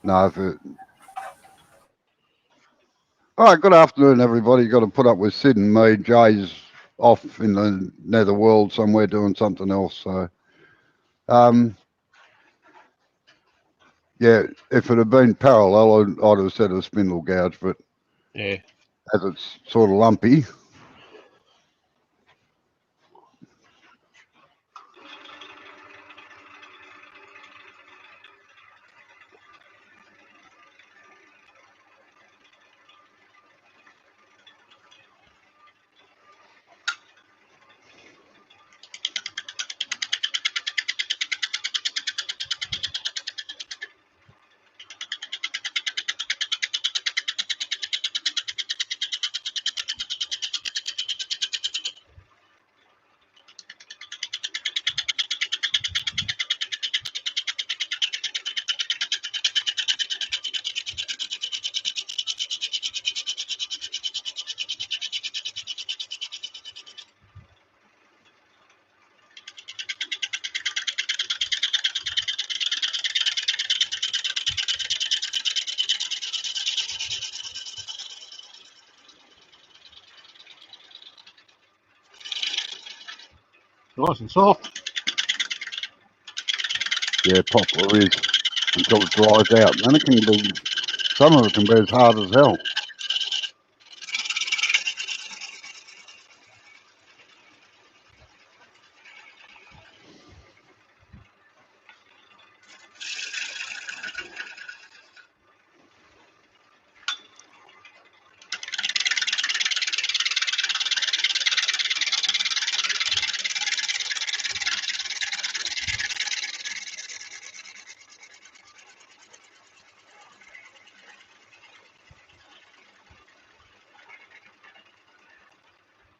No, if it... All right, good afternoon, everybody. Got to put up with Sid and me. Jay's off in the netherworld somewhere doing something else. So, yeah, if it had been parallel, I'd have said a spindle gouge, but Yeah. as it's sort of lumpy. Nice and soft. Yeah, poplar is until it dries out. And then it can be, some of it can be as hard as hell.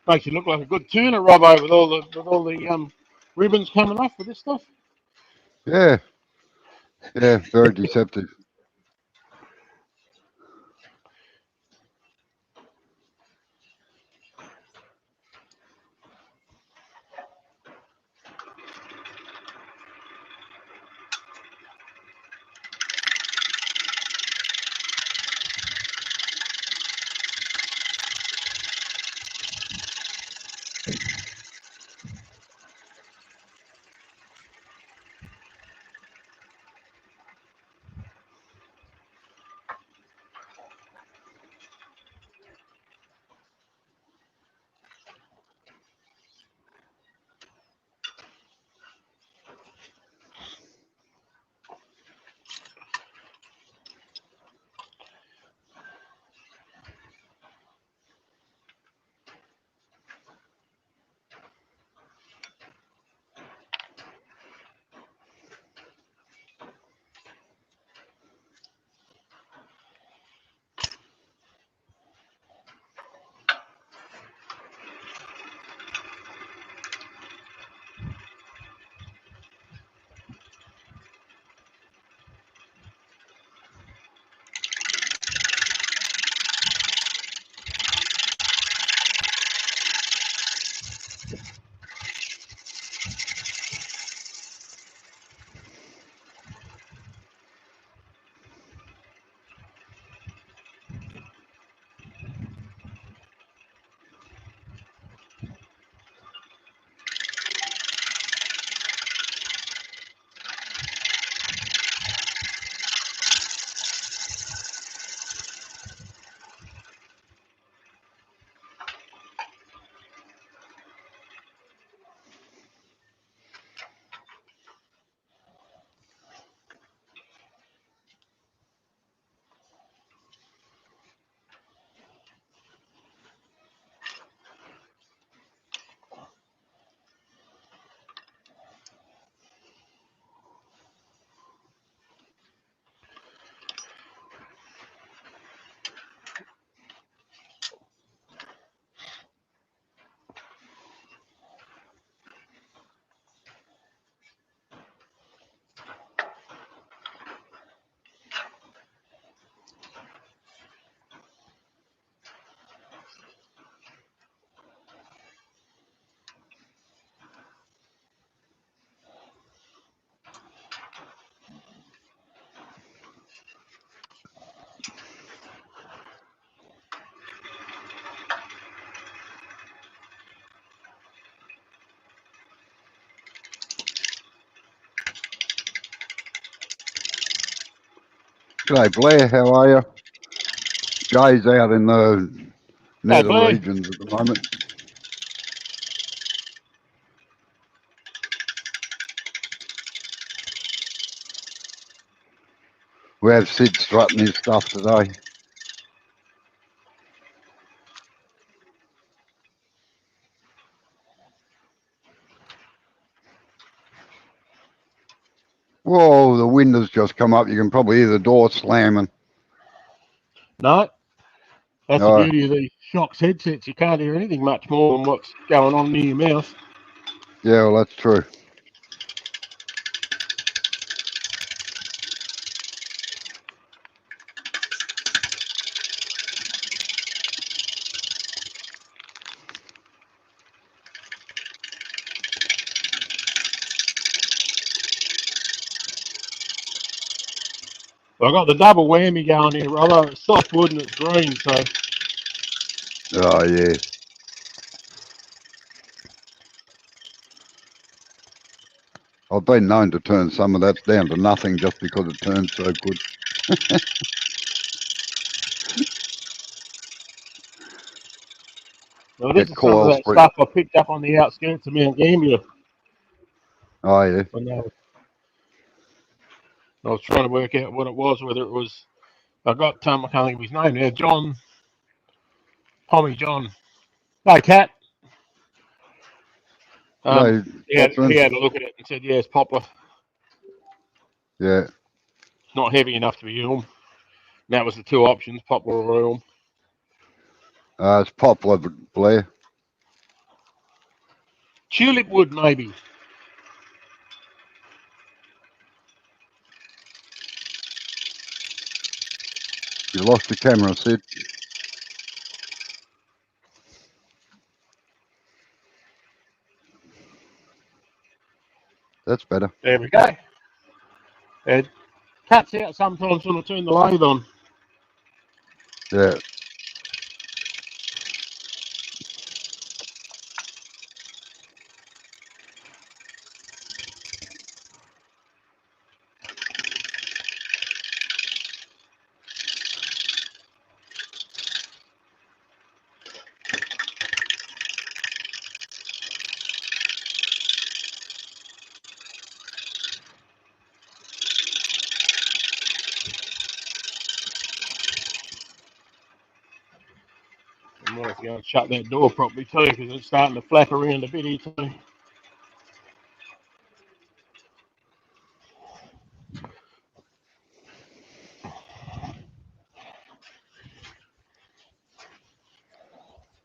Makes you look like a good tuner, Robbo, with all the ribbons coming off with this stuff. Yeah, yeah, very deceptive. G'day, Blair. How are you? Jay's out in the Hey, nether Blair. regions at the moment. We have Sid strutting his stuff today. Whoa, the wind has just come up. You can probably hear the door slamming. No, that's the No. beauty of these Sheoak's headsets. You can't hear anything much more than what's going on near your mouth. Yeah, well, that's true. Well, I got the double whammy going here, Robbo. It's soft wood and it's green, so Oh, yeah. I've been known to turn some of that down to nothing just because it turns so good. well, this Get is some of coil that spring. stuff I picked up on the outskirts of Mount Gambier Oh, yeah. when I was trying to work out what it was, whether it was, I got, I can't think of his name now, John, John. No, Cat. G'day, He Catherine. had a look at it and said, yeah, it's poplar. Yeah. Not heavy enough to be elm. And that was the two options, poplar or elm. It's poplar, Blair. Tulip wood, maybe. You lost your camera, Sid. That's better. There we go. It cuts out sometimes when I turn the lathe on. Yeah. I might have to go and shut that door properly too, because it's starting to flap around a bit here too.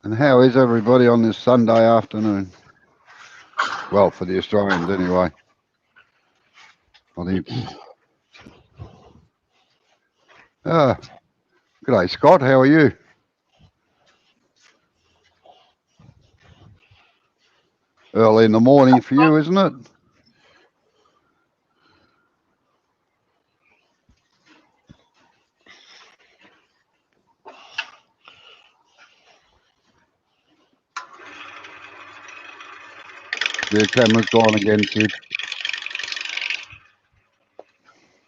And how is everybody on this Sunday afternoon? Well, for the Australians anyway. I think. G'day, Scott. How are you? Early in the morning for you, isn't it? Your camera's gone again, Sid.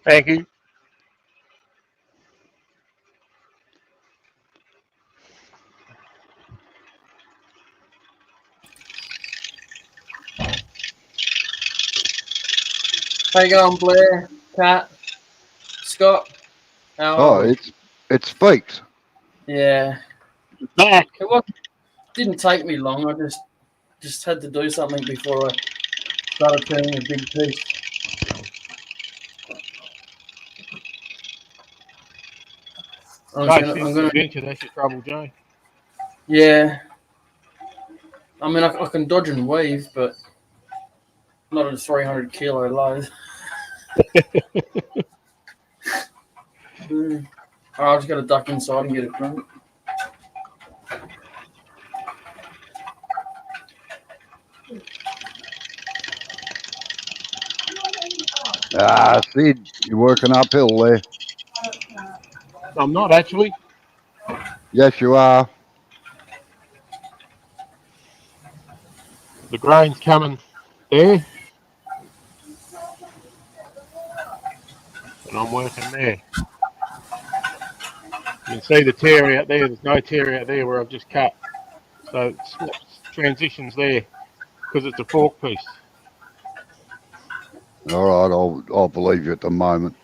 Thank you. How you going, Blair, Pat, Scott? How are we? It speaks. Yeah. Back. It didn't take me long. I just had to do something before I started turning a big piece. I'm gonna. Adventure, that's your trouble, Joe. Yeah. I mean, I can dodge and weave, but not at a 300 kilo load. I just got to duck inside and get it done. Sid, you're working uphill there. I'm not actually. Yes, you are. The grain's coming there. And I'm working there. You can see the tear out there. There's no tear out there where I've just cut. So it swaps transitions there because it's a fork piece. All right, I'll believe you at the moment.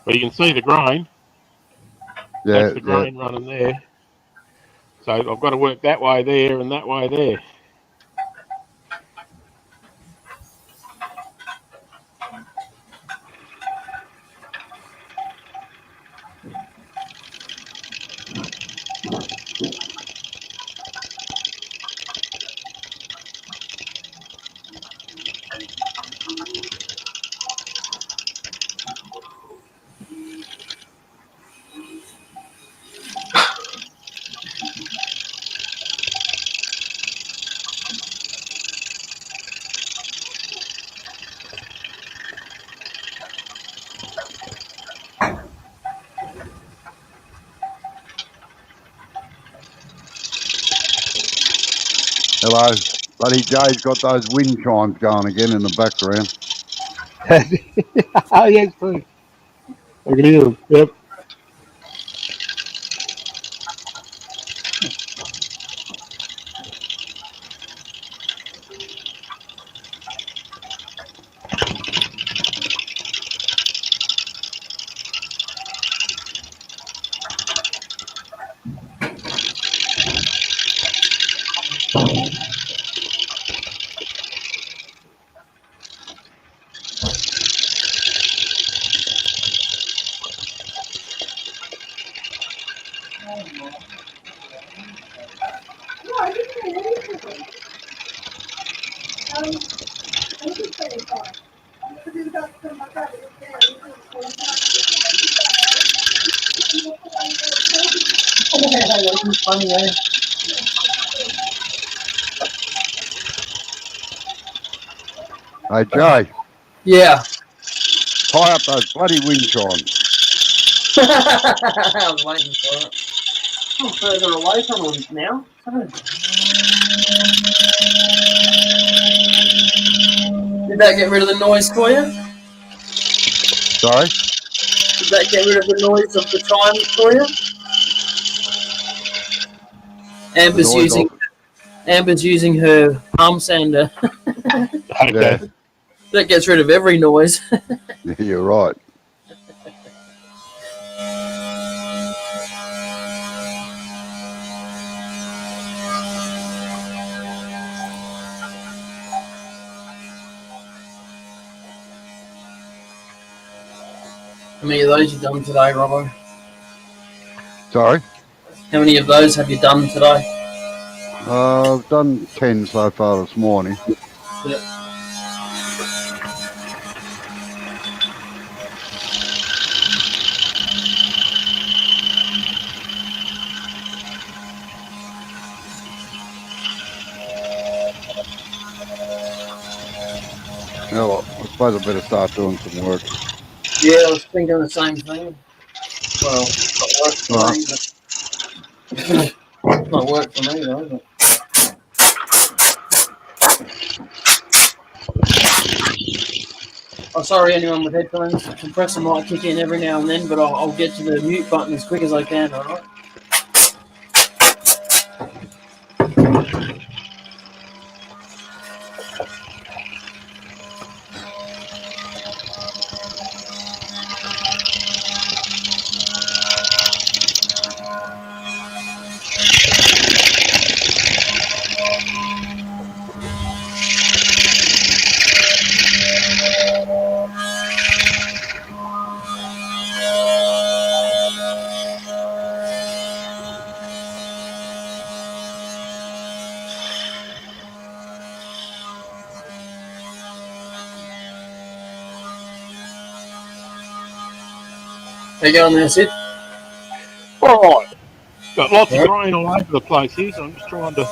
But you can see the grain. Yeah, That's the grain running there. So I've got to work that way there and that way there. Hello. Bloody Jay's got those wind chimes going again in the background. Oh, yes, true. I can hear them. Yep. Funny, eh? Hey, Jay, Yeah. tie up those bloody wind chimes. I was waiting for it. I'm further away from them now. Did that get rid of the noise for you? Sorry? Did that get rid of the noise of the chimes for you? Amber's using her palm sander. Okay. Yeah, That gets rid of every noise. you're right. How many of those you done today, Robbo? Sorry? How many of those have you done today? I've done 10 so far this morning. Yep. Yeah, well, I suppose I better start doing some work. Yeah, I was thinking the same thing. Well, it's not work for me though, but. Oh, sorry, anyone with headphones. The compressor might kick in every now and then, but I'll get to the mute button as quick as I can, alright? How you going there, Sid? All right. Got lots of Yep. grain all over the place here, so I'm just trying to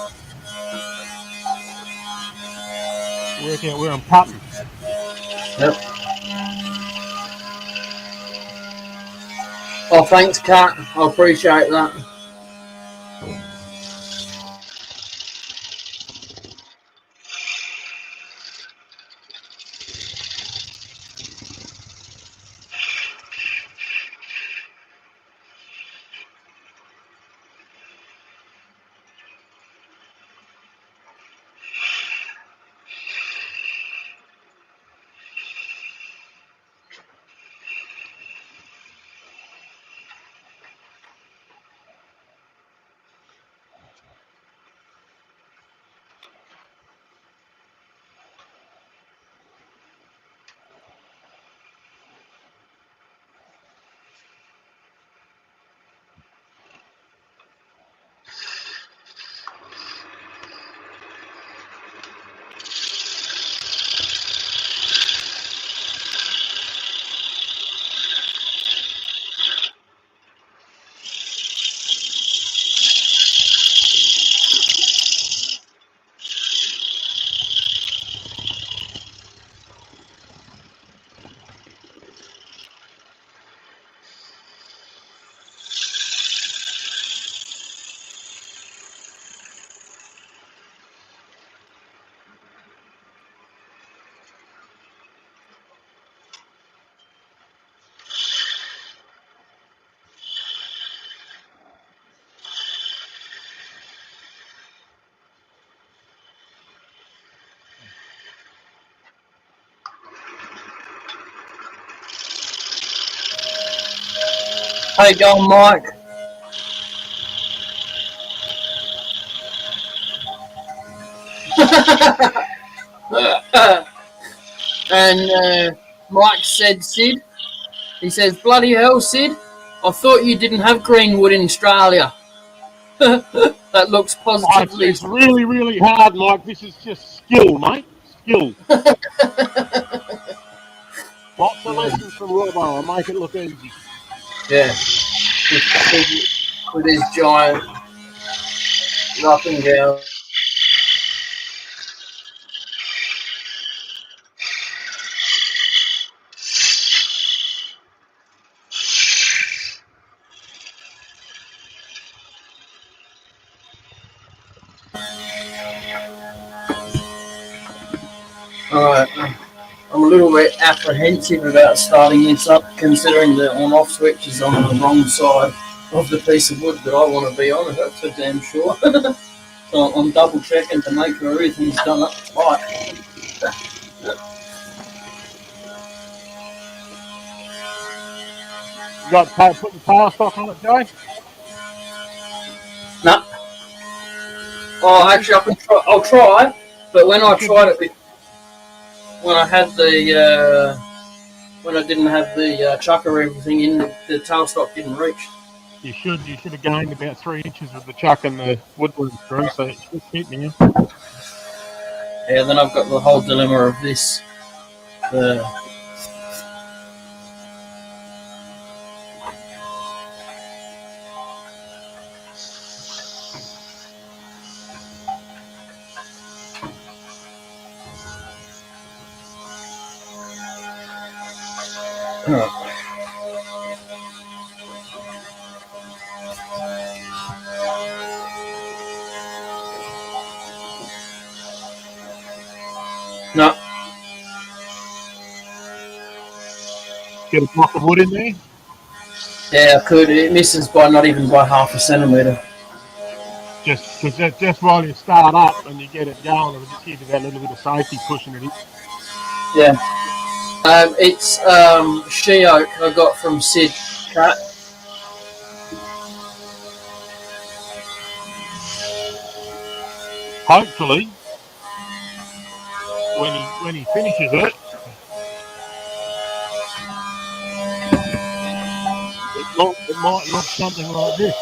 work out where I'm cutting. Yep. Oh, thanks, Kat. I appreciate that. How you going, Mike? And Mike said, Sid, he says, bloody hell, Sid, I thought you didn't have greenwood in Australia. That looks positively. It's really, really hard, Mike. This is just skill, mate. Skill. Lots of lessons from Robbo. I make it look easy. Yeah. With his giant knocking down. Alright, I'm a little bit apprehensive about starting this up, considering the on-off switch is on the wrong side of the piece of wood that I want to be on, that's for damn sure. So I'm double checking to make sure everything's done up right. You got to put the tail stock on it, Joe? No. Oh, actually, I can try. I'll try. But when I tried it, when I had the, when I didn't have the chucker or everything in, the tailstock didn't reach. You should have gained about 3 inches with the chuck and the woodland through, so it should fit now. Yeah, then I've got the whole dilemma of this. No. Get a block of wood in there. Yeah, I could. It misses by not even by 0.5 centimetre. Just while you start up and you get it going, it'll just give you that little bit of safety pushing it in. Yeah. It's Sheoak I got from Sid Cat. Hopefully, when he finishes it, it might look something like this.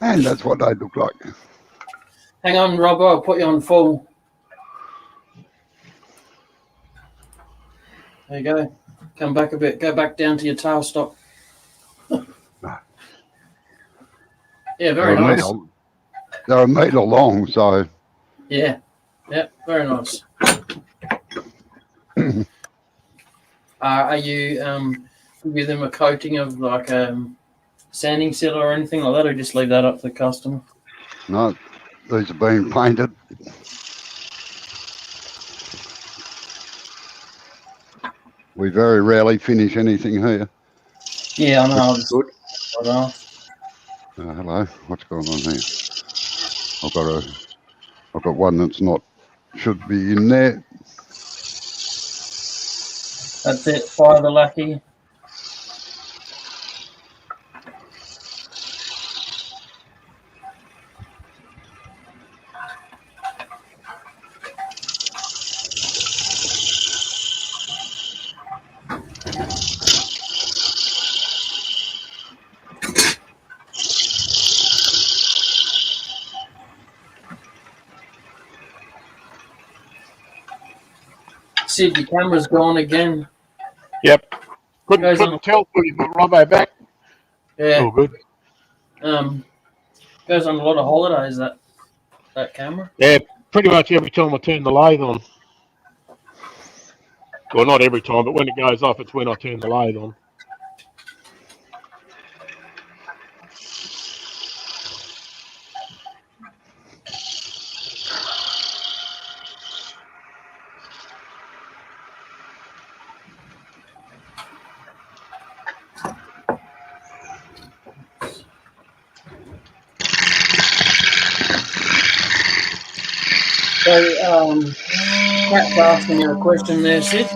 And that's what they look like. Hang on, Robbo, I'll put you on full. There you go. Come back a bit. Go back down to your tailstock. Yeah, very nice. They're a metre long, so. Yeah, very nice. Are you give them a coating of like sanding sealer or anything like that, or just leave that up to the customer? No, these are being painted. We very rarely finish anything here. Yeah, I know. Good. Hello. What's going on here? I've got one that's not, should be in there. That's it. Fire the lucky. Sid, your camera's gone again. Yep. Couldn't tell till you put Robbo back. Yeah. All good. Goes on a lot of holidays, that camera. Yeah, pretty much every time I turn the lathe on. Well, not every time, but when it goes off, it's when I turn the lathe on. So, Cat's asking you a question there, Sid.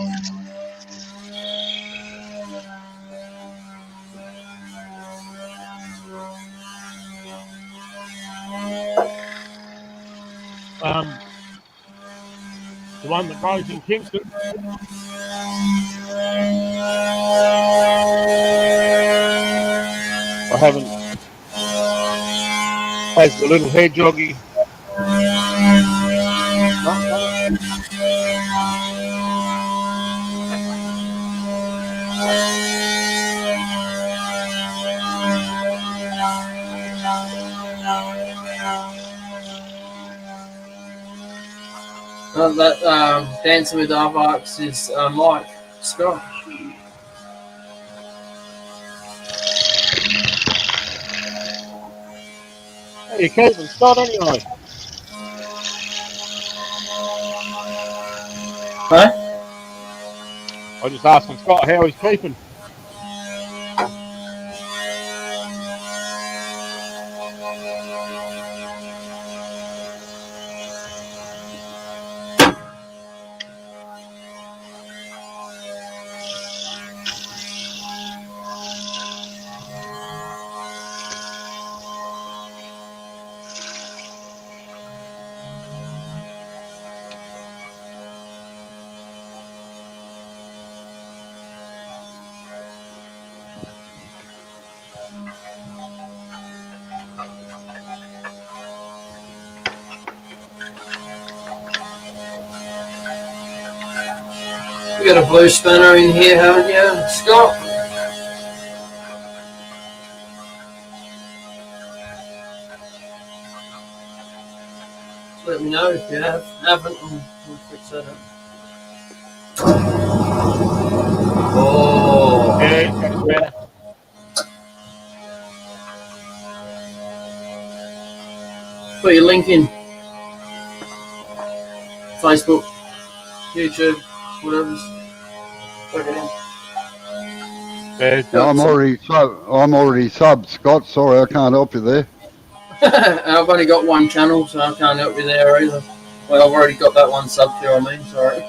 The one that grows in Kingston. I haven't. Has the little hedgehoggy. That Dancing with Arvarks is Mike Scott. Hey, Kevin Scott anyway. Huh? I was just asking Scott how he's keeping. You got a blue spanner in here, haven't you, Scott? Let me know if you haven't, and we'll fix that up. Oh. Yeah, that's better. Put your link in. Facebook, YouTube, whatever's. Check it in. Yeah, I'm already subbed, Scott. Sorry, I can't help you there. I've only got one channel, so I can't help you there either. Well, I've already got that one sub to, sorry.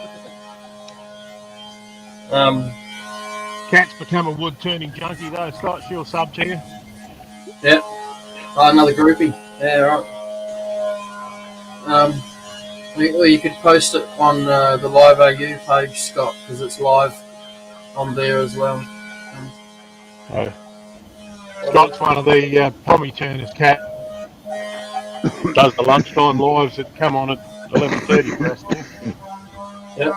Cat's become a wood turning junkie though, Scott. She'll sub to you. Yep. Oh, another groupie. Yeah, right. Or you could post it on the Live AU page, Scott, because it's live on there as well. Oh. Scott's one of the pommy turners, Cat. Does the lunchtime lives that come on at 11:30 for us now. Yep.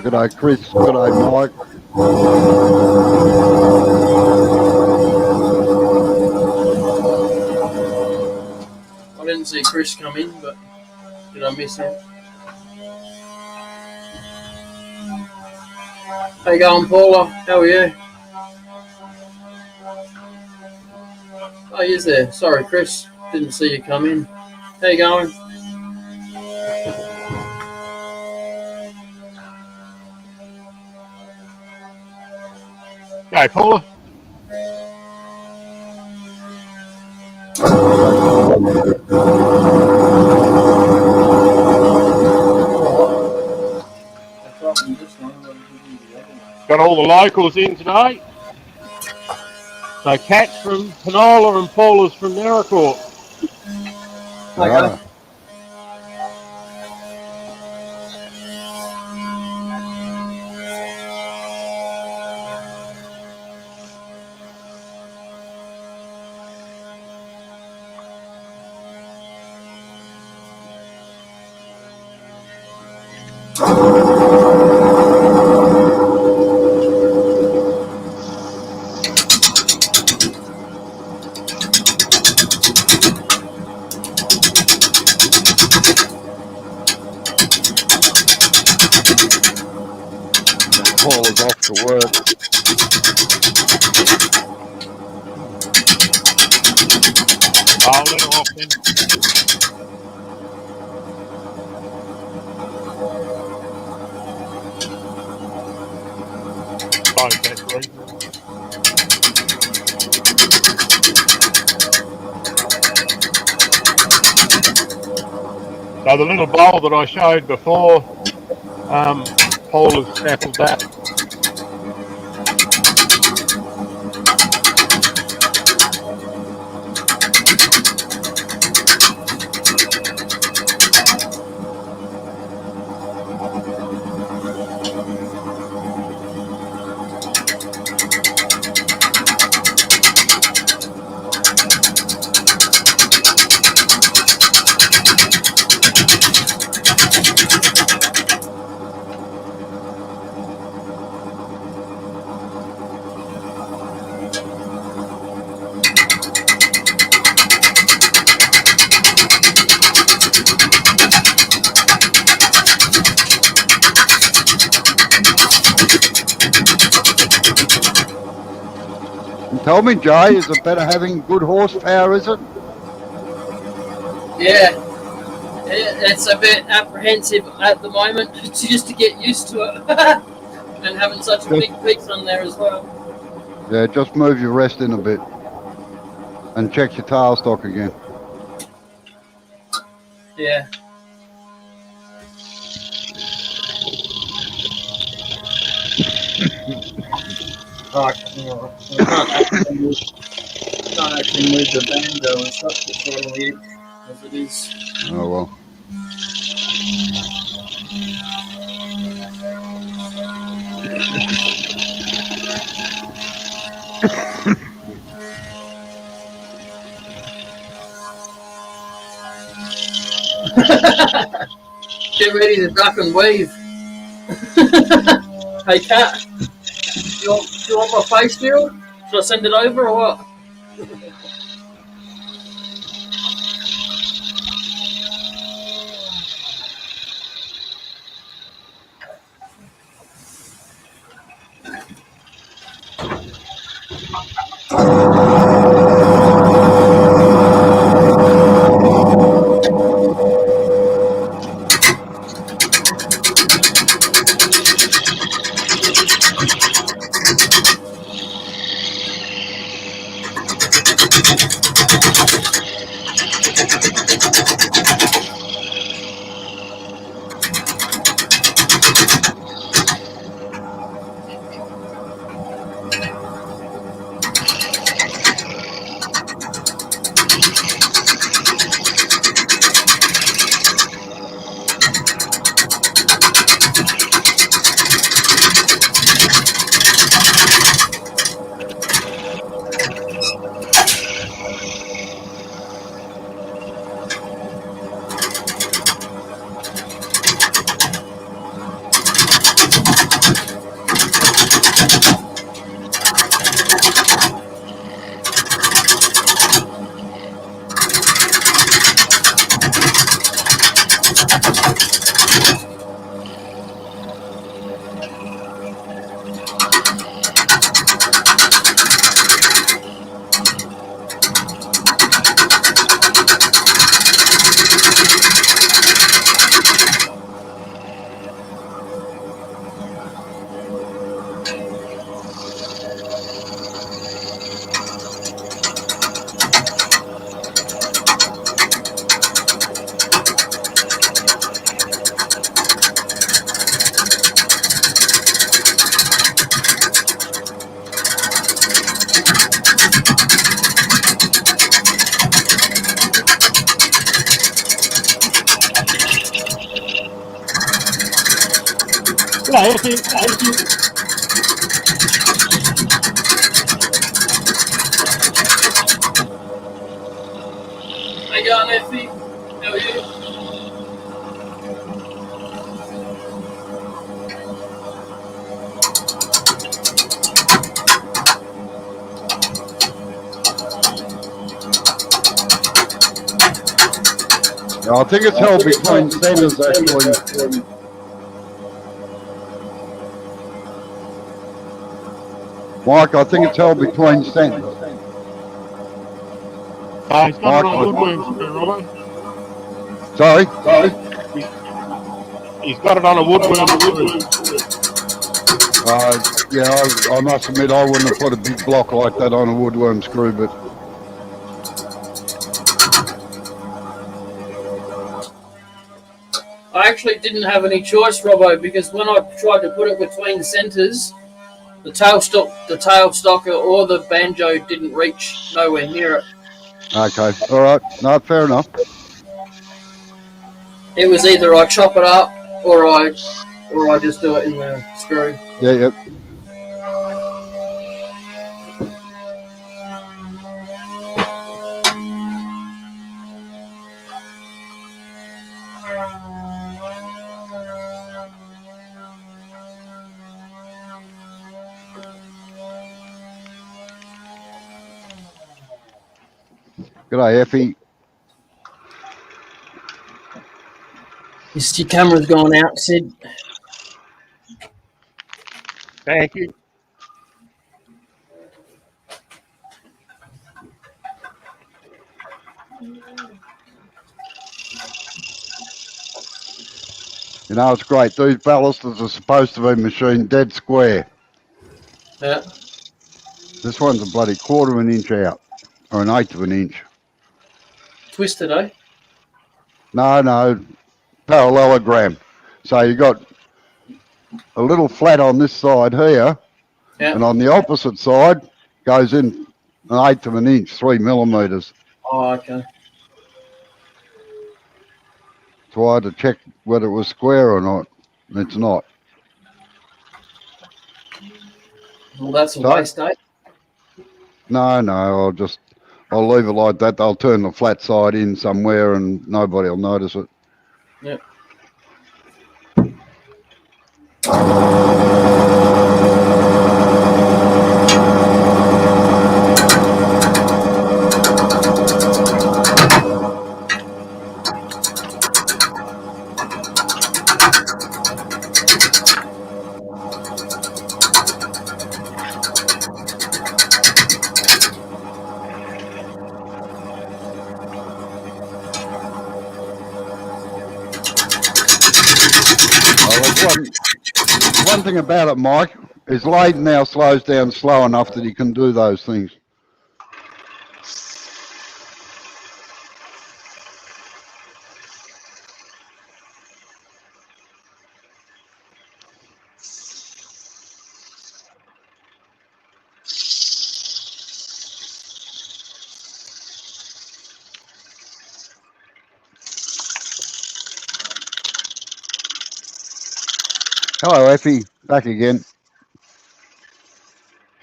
Good day, Chris. Good day, Mike. I didn't see Chris come in, but did I miss him? How you going, Paula? How are you? Oh, he's there. Sorry, Chris. Didn't see you come in. How you going? Okay, Paula. Got all the locals in today. So Kat's from Penola and Paula's from Narracourt. Okay. Paula's off to work. I'll let her off then. Sorry, that's reasonable. So the little bowl that I showed before, Paula's sampled that. Tell me, Jay, is it better having good horsepower, is it? Yeah. It's a bit apprehensive at the moment, just to get used to it. And having such a big piece on there as well. Yeah, just move your rest in a bit. And check your tailstock again. Yeah. Can't actually move the banjo and stuff that's right on the edge as it is. Oh, well. Get ready to duck and weave. Hey, Kat, you want my face shield? Should I send it over or what? G'day, Effie. How you going, Effie? How are you? I think it's held between centres actually. Mike, I think it's held between centres. He's got it on a woodworm screw, Robbo. Sorry? He's got it on a woodworm screw. Yeah, I must admit I wouldn't have put a big block like that on a woodworm screw, but I actually didn't have any choice, Robbo, because when I tried to put it between centres, the tailstocker or the banjo didn't reach nowhere near it. okay, all right, no, fair enough. It was either I chop it up or I just do it in the screw. Yeah. G'day, Effie. Your camera's gone out, Sid. Thank you. You know, it's great. These ballisters are supposed to be machined dead square. Yeah. This one's a bloody quarter of an inch out, or an eighth of an inch. Twisted, eh? No, parallelogram. So you got a little flat on this side here, and on the opposite side goes in an eighth of an inch, 3 millimetres. Oh, okay. So I had to check whether it was square or not. It's not. Well, that's a waste, eh? No, I'll leave it like that. They'll turn the flat side in somewhere and nobody will notice it. Yep. One thing about it, Mike, is Layden now slows down slow enough that he can do those things. Hello, Effie. Back again.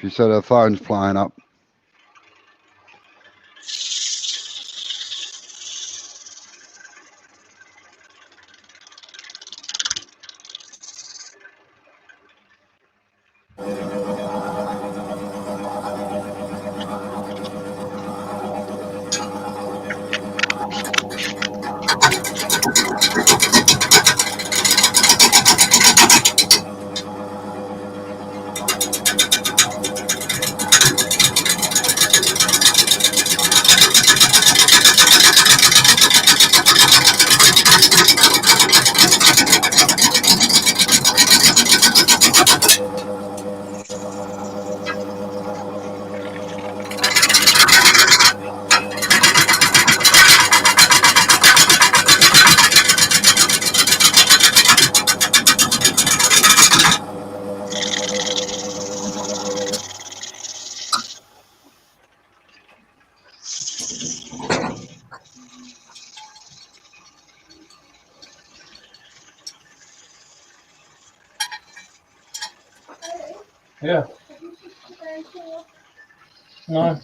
She said her phone's playing up. Yeah. No.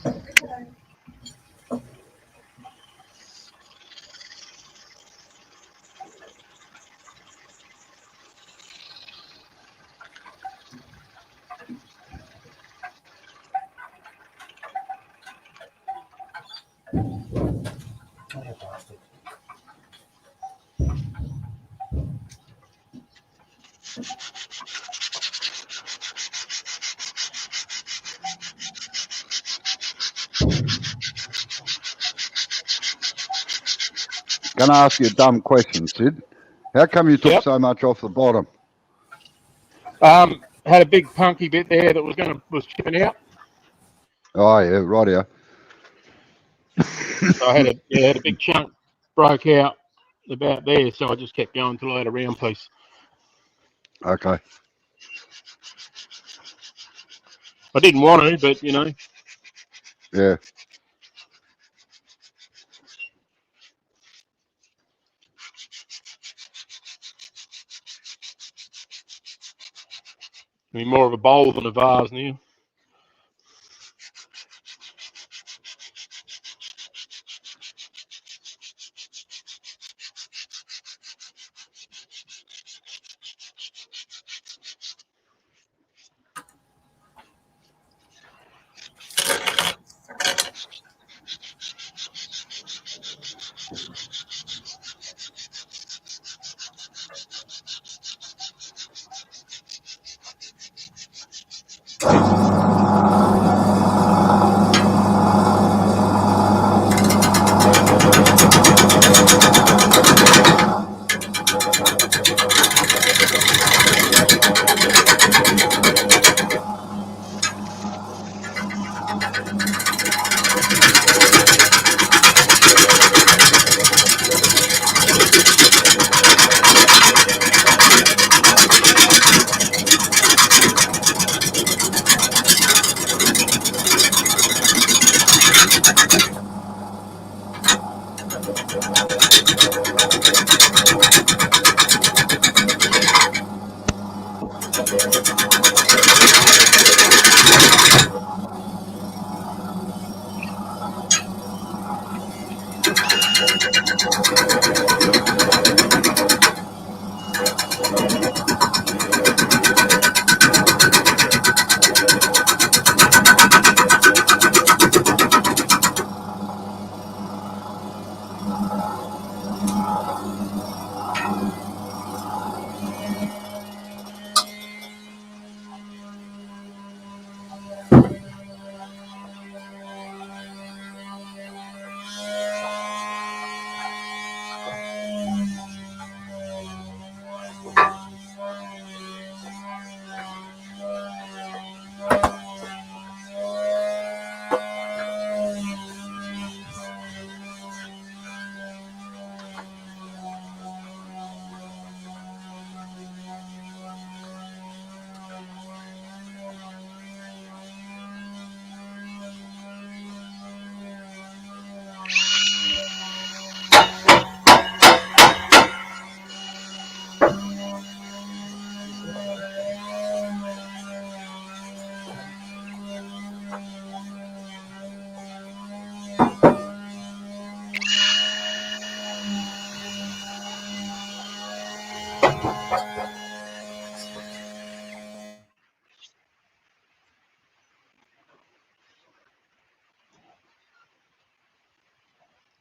Gonna ask you a dumb question, Sid. How come you took so much off the bottom? Had a big punky bit there that was chipping out. Oh yeah, right here. So I had a big chunk broke out about there, so I just kept going till I had a round piece. Okay. I didn't want to, but you know. Yeah. I mean, more of a bowl than a vase now.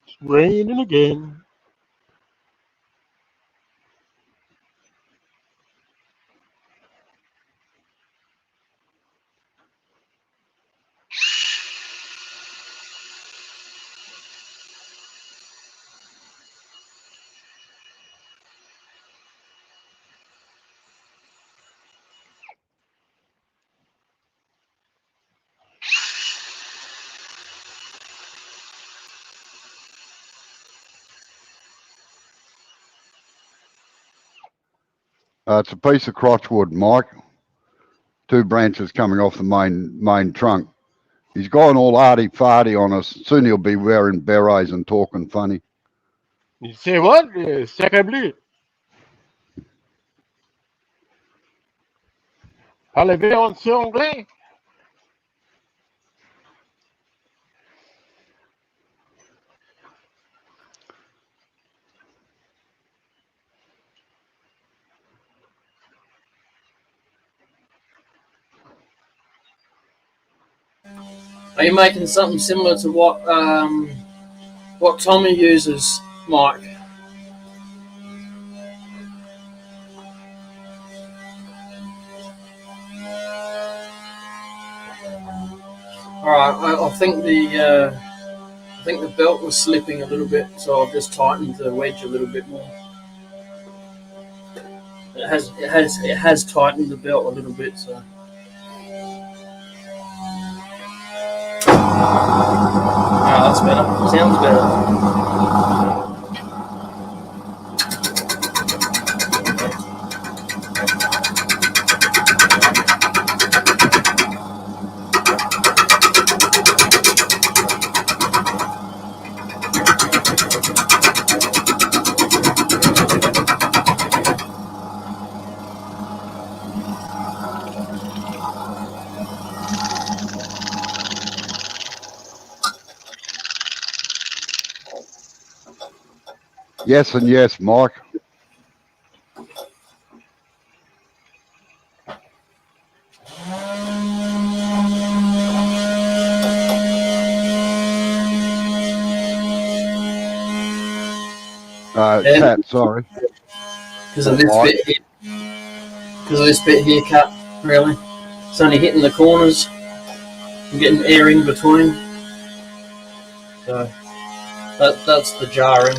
It's raining again. It's a piece of crotchwood, Mike. 2 branches coming off the main trunk. He's gone all arty-farty on us. Soon he'll be wearing berets and talking funny. You say what? Sacre bleu. Allez-vous en anglais? Are you making something similar to what Tommy uses, Mike? All right, I think the belt was slipping a little bit, so I've just tightened the wedge a little bit more. It has tightened the belt a little bit, so. Oh, that's better. Sounds better. Yes and yes, Mike. Cat, sorry. Because of this bit here. Because of this bit here, cut, really. It's only hitting the corners. I'm getting air in between. So, that's the jarring.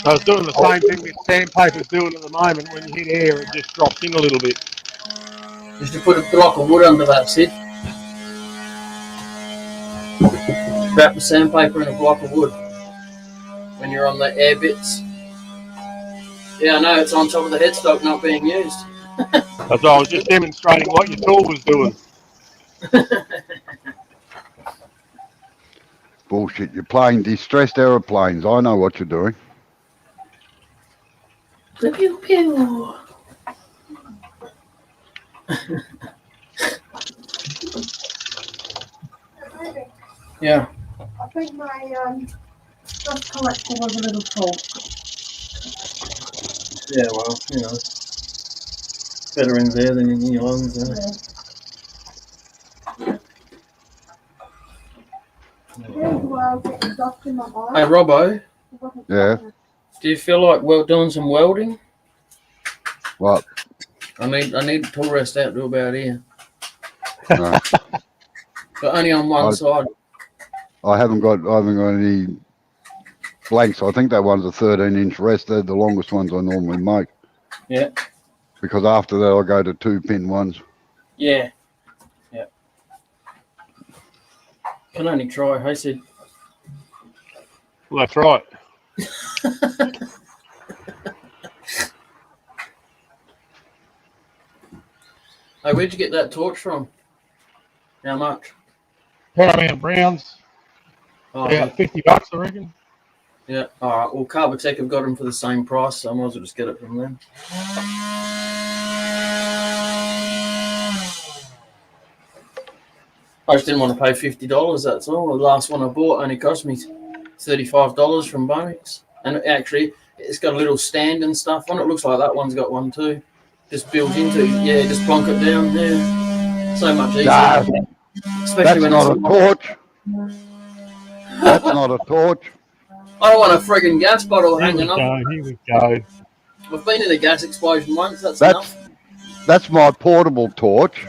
I was doing the same thing this sandpaper's doing at the moment. When you hit air, it just drops in a little bit. Just to put a block of wood under that, Sid. Wrap the sandpaper in a block of wood when you're on the air bits. Yeah, I know, it's on top of the headstock not being used. That's why I was just demonstrating what your tool was doing. Bullshit, you're playing distressed aeroplanes. I know what you're doing. Pew pew. Yeah. I think my dust collector was a little full. Yeah, well, you know. Better in there than in your lungs, isn't it? Hey, Robbo. Yeah. Do you feel like doing some welding? What? I need tool rest out to about here. No. But only on one side. I haven't got any blanks. I think that one's a 13-inch rest. They're the longest ones I normally make. Yeah. Because after that I'll go to 2-pin ones. Yeah. Yeah. Can only try, hey Sid. Well, that's right. Hey, where'd you get that torch from? How much? Paramount Browns. Oh, About $50, I reckon. Yeah. All right. Well, Carbotech have got them for the same price, so I might as well just get it from them. I just didn't want to pay $50. That's all. The last one I bought only cost me $35 from Bunnings, and actually, it's got a little stand and stuff on it. Looks like that one's got one too. Just built into. Yeah, just plonk it down there. So much easier. No, especially that's when not a torch. That's not a torch. I don't want a friggin' gas bottle hanging up. Here we go. We've been in a gas explosion once. That's enough. That's my portable torch.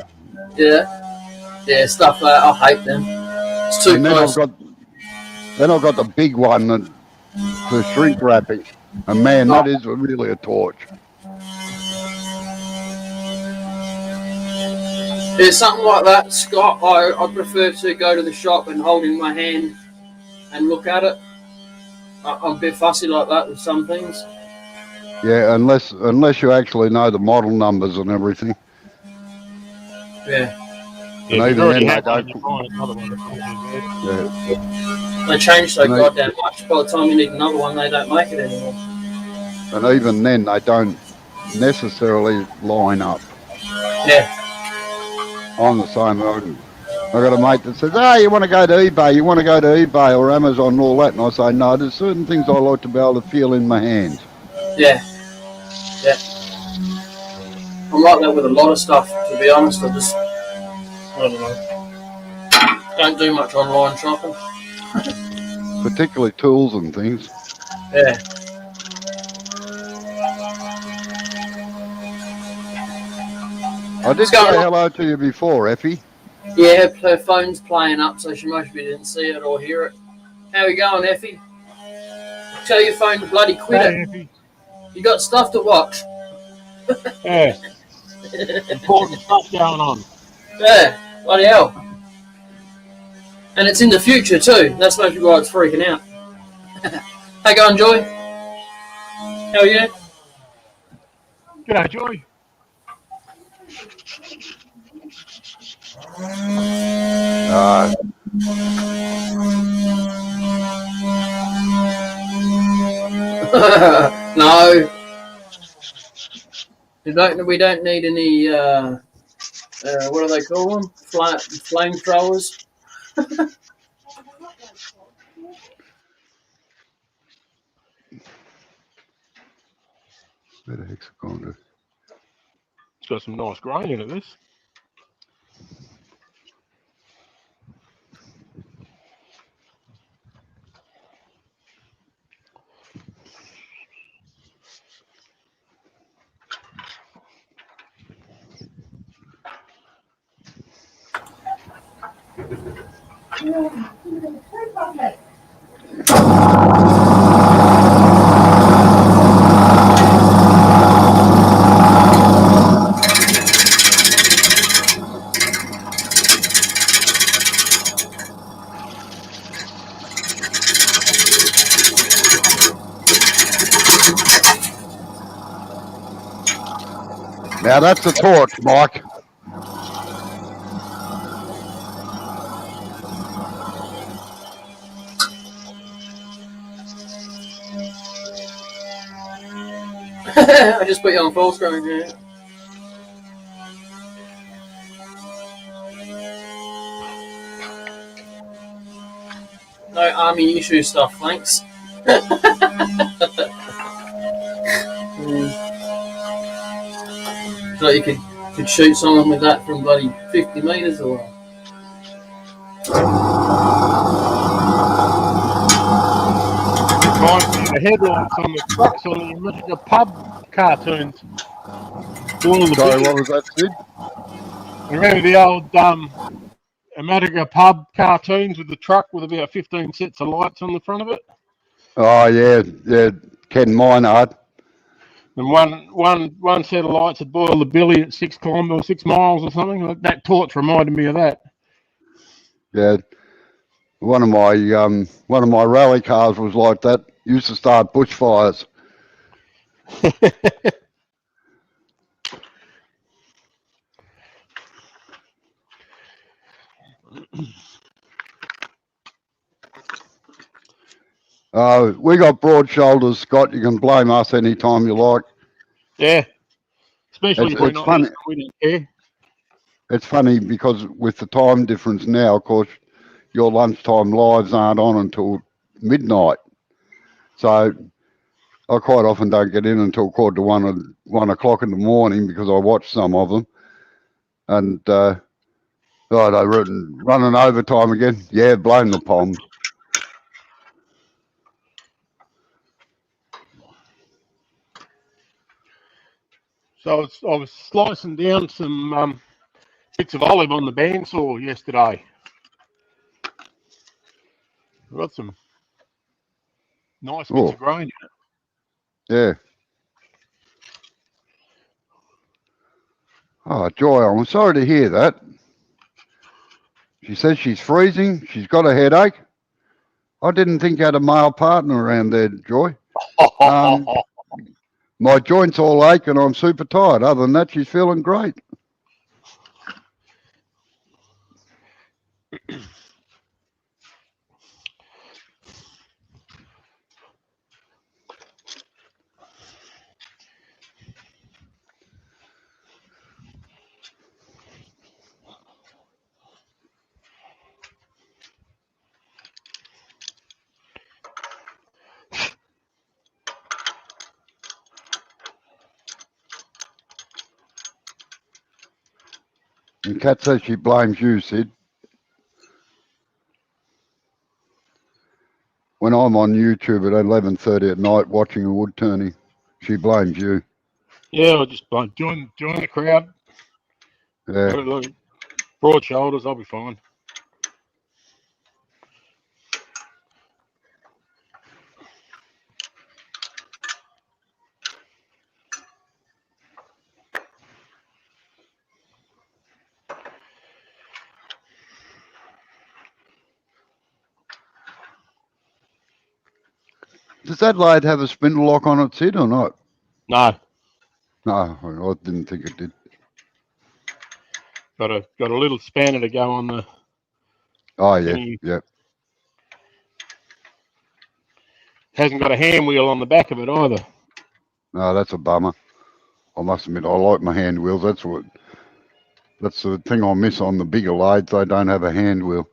Yeah, stuff like that. I hate them. It's too And then close. I've got the big one that for shrink wrapping. And man, that is really a torch. Yeah, something like that, Scott. I prefer to go to the shop and hold in my hand and look at it. I'm a bit fussy like that with some things. Yeah, unless you actually know the model numbers and everything. Yeah. And even then they don't. Yeah. They change so goddamn much. By the time you need another one, they don't make it anymore. And even then they don't necessarily line up. Yeah. I'm the same. I got a mate that says, "Oh, you want to go to eBay? You want to go to eBay or Amazon and all that?" And I say, "No, there's certain things I like to be able to feel in my hands." Yeah, yeah. I'm like that with a lot of stuff, to be honest. I don't know. Don't do much online shopping. Particularly tools and things. Yeah. I What's did going say on? hello to you before, Effie. Yeah, her phone's playing up, so she maybe didn't see it or hear it. How we going, Effie? Tell your phone to bloody quit it. Hey, Effie. You got stuff to watch. Yeah, important stuff going on. Yeah, bloody hell. And it's in the future too. That's maybe why it's freaking out. How going, Joy? How are you? G'day, Joy. No, No. We don't need any, what do they call them? Flamethrowers. where the heck's it gone to? It's got some nice grain in it, this. Now that's a torch, Mike. I just put you on full screen, yeah. No army issue stuff, thanks. So you could shoot someone with that from bloody 50 metres or Reminds me of the headlights on the trucks on the America pub cartoons. All the Sorry, what billies. was that, Sid? Remember the old America pub cartoons with the truck with about 15 sets of lights on the front of it? Oh yeah, yeah. Ken Minard. And one set of lights would boil the billy at 6 kilometres or 6 miles or something. That torch reminded me of that. Yeah, one of my rally cars was like that. Used to start bushfires. We got broad shoulders, Scott. You can blame us anytime you like. Yeah, especially if we're It's not funny. listening, we don't care. It's funny because with the time difference now, of course, your lunchtime lives aren't on until midnight. So I quite often don't get in until quarter to 1 o'clock in the morning because I watch some of them. And they're running overtime again. Yeah, blame the POMs. So I was slicing down some bits of olive on the bandsaw yesterday. I've got some nice bits of grain in it. Yeah. Oh, Joy, I'm sorry to hear that. She says she's freezing. She's got a headache. I didn't think you had a male partner around there, Joy. My joints all ache and I'm super tired. Other than that, she's feeling great. And Kat says she blames you, Sid. When I'm on YouTube at 11:30 at night watching a wood turning, she blames you. Yeah, I'll just join the crowd. Yeah. Look, broad shoulders, I'll be fine. Does that lathe have a spindle lock on it, Sid, or not? No, No, I didn't think it did. got a little spanner to go on the. Oh, yeah, yeah. Hasn't got a hand wheel on the back of it either. No, that's a bummer. I must admit, I like my hand wheels. That's the thing I miss on the bigger lathes. They don't have a hand wheel.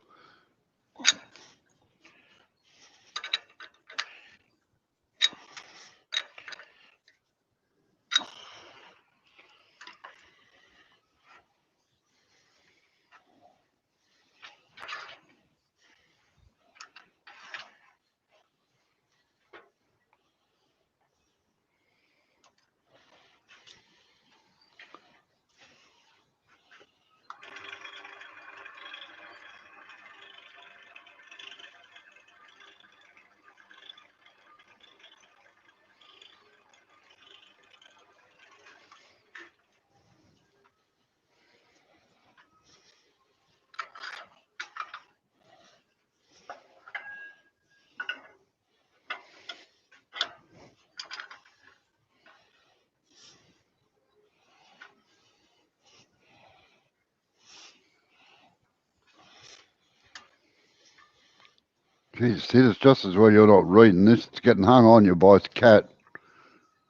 Geez, Sid, it's just as well you're not reading this. It's getting hung on you by Cat.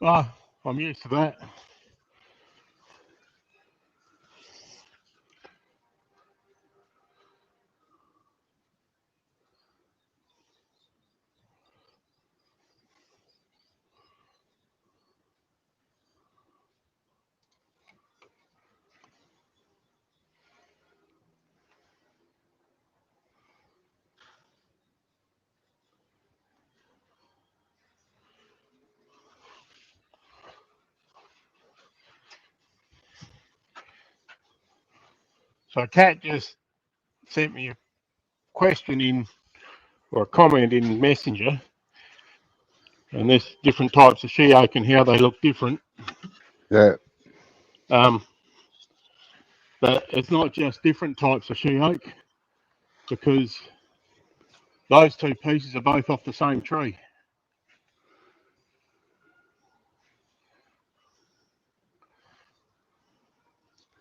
Oh, I'm used to that. So Kat just sent me a question in, or a comment in Messenger, and there's different types of Sheoak and how they look different. Yeah. But it's not just different types of Sheoak, because those two pieces are both off the same tree.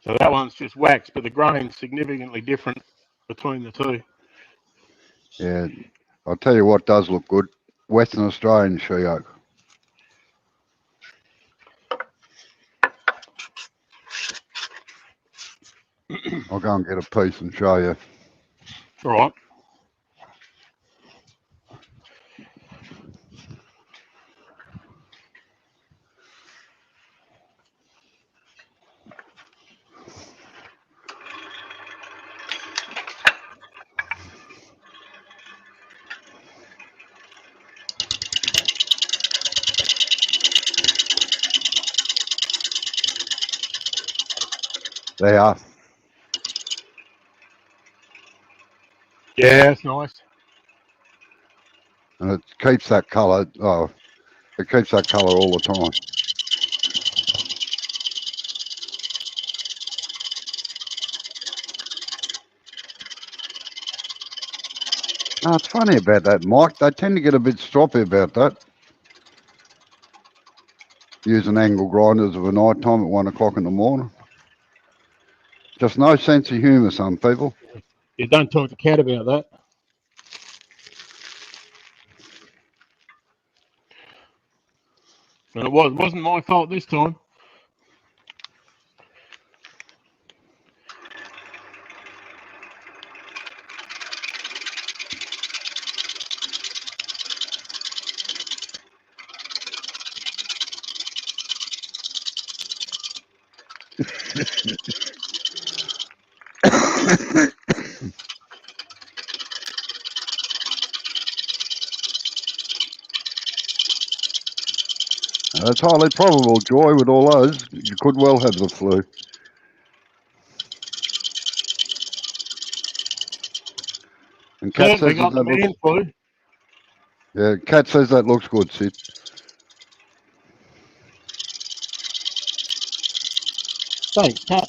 So that one's just wax, but the grain's significantly different between the two. Yeah. I'll tell you what does look good. Western Australian Sheoak. I'll go and get a piece and show you. All right. They are. Yeah, it's nice. And it keeps that colour. Oh, it keeps that colour all the time. No, it's funny about that, Mike. They tend to get a bit stroppy about that. Using angle grinders of a night time at 1 o'clock in the morning. Just no sense of humour, some people. You don't talk to Kat about that. And it wasn't my fault this time. That's highly probable, Joy, with all those. You could well have the flu. And Kat Certainly says got the that looks, man flu. yeah, Kat says that looks good, Sid. Thanks, Cat.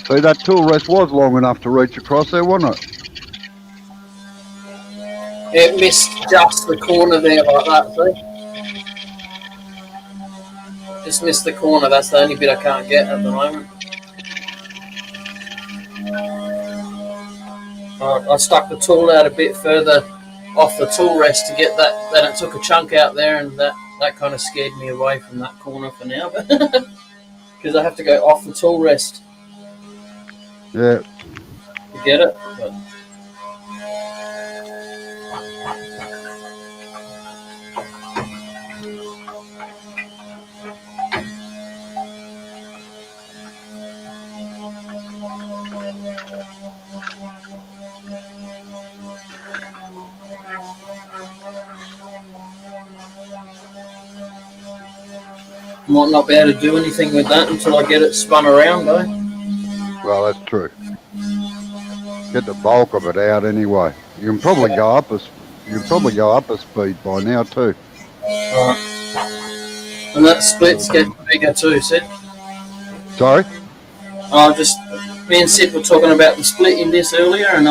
See, that tool rest was long enough to reach across there, wasn't it? It missed just the corner there like that, see? Just missed the corner, that's the only bit I can't get at the moment. I stuck the tool out a bit further off the tool rest to get that, then it took a chunk out there, and that kind of scared me away from that corner for now. Because I have to go off the tool rest. Yeah. To get it. But might not be able to do anything with that until I get it spun around, though. Well, that's true. Get the bulk of it out anyway. You can probably go up a speed by now too. Right. And that split's getting bigger too, Sid. Sorry? Me and Sid were talking about the split in this earlier, and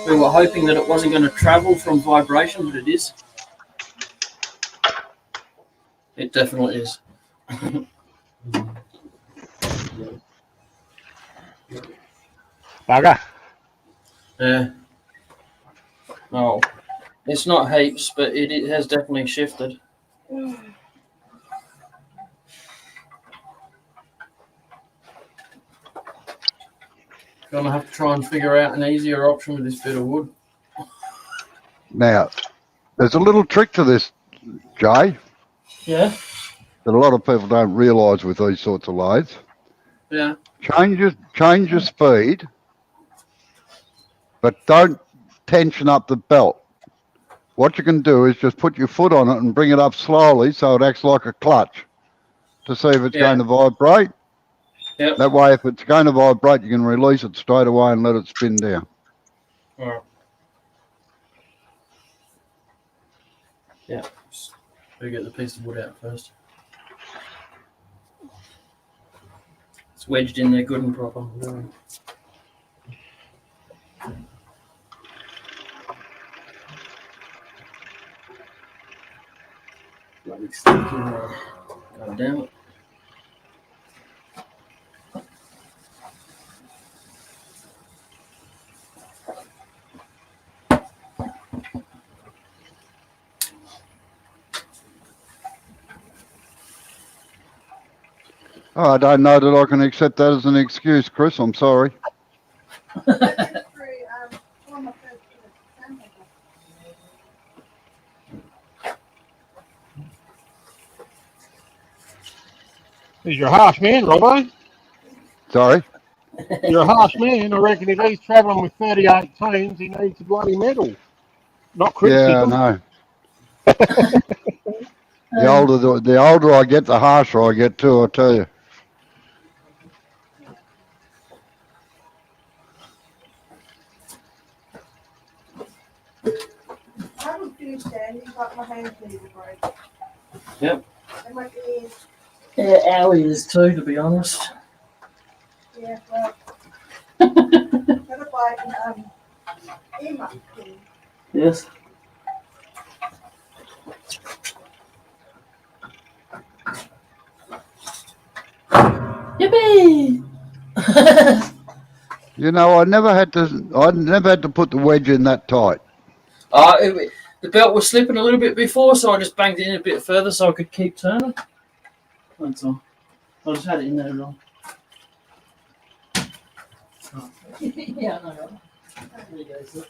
we were hoping that it wasn't going to travel from vibration, but it is. It definitely is. Bugger. Yeah. Oh, it's not heaps, but it has definitely shifted. Gonna have to try and figure out an easier option with this bit of wood. Now, there's a little trick to this, Jay, Yeah. that a lot of people don't realise with these sorts of lathes. Yeah. Change your speed, but don't tension up the belt. What you can do is just put your foot on it and bring it up slowly so it acts like a clutch to see if it's going to vibrate. Yep. That way, if it's going to vibrate, you can release it straight away and let it spin down. All right. Yeah. We get the piece of wood out first. It's wedged in there good and proper. Bloody stinking rod. God damn it. Oh, I don't know that I can accept that as an excuse, Chris. I'm sorry. He's your harsh man, Robbo. Sorry? You're a harsh man. I reckon if he's travelling with 38 teams, he needs a bloody medal. Not criticism. Yeah, I know. The older I get, the harsher I get too, I tell you. I haven't finished standing, but my hands need a break. Yep. And my ears. Yeah, our ears too, to be honest. Yeah, well. Gotta buy an earmuff thing. Yes. Yippee! You know, I never had to put the wedge in that tight. The belt was slipping a little bit before, so I just banged it in a bit further so I could keep turning. That's all. I just had it in there wrong. Oh. Yeah, I know. There you go, sir.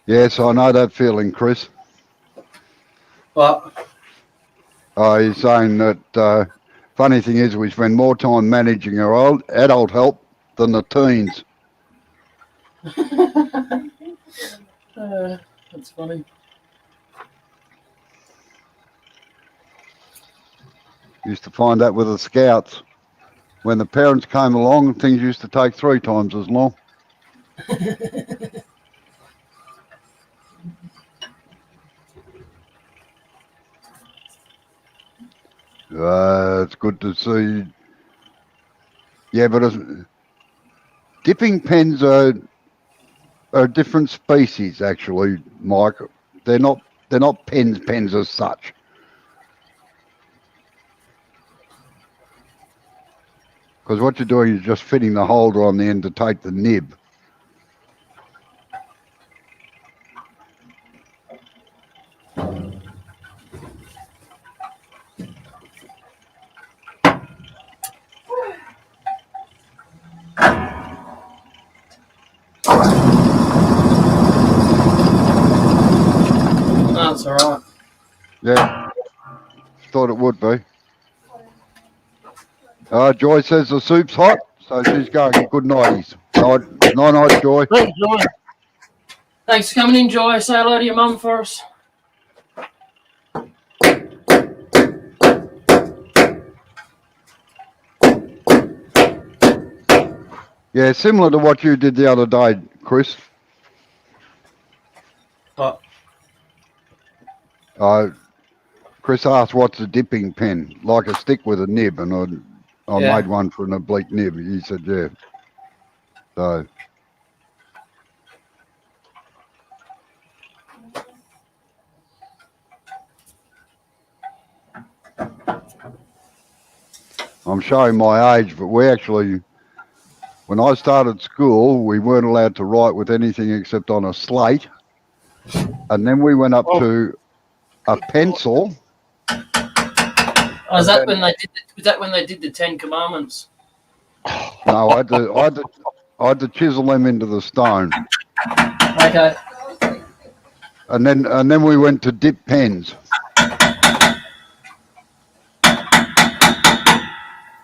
Yes, I know that feeling, Chris. But He's saying that funny thing is we spend more time managing our adult help than the teens. That's funny. Used to find that with the scouts. When the parents came along, things used to take 3 times as long. It's good to see. Yeah, but dipping pens are a different species, actually, Mike. They're not pens as such. Because what you're doing is just fitting the holder on the end to take the nib. That's alright. Yeah, thought it would be. Joy says the soup's hot, so she's going good nighties. Night, Joy. Thanks, Joy. Thanks for coming in, Joy. Say hello to your mum for us. Yeah, similar to what you did the other day, Chris. What? Chris asked what's a dipping pen, like a stick with a nib, and I made one for an oblique nib. He said, yeah. So. I'm showing my age, but we actually, when I started school, we weren't allowed to write with anything except on a slate. And then we went up to a pencil. Was that when they did the 10 Commandments? No, I had to chisel them into the stone. Okay. And then we went to dip pens.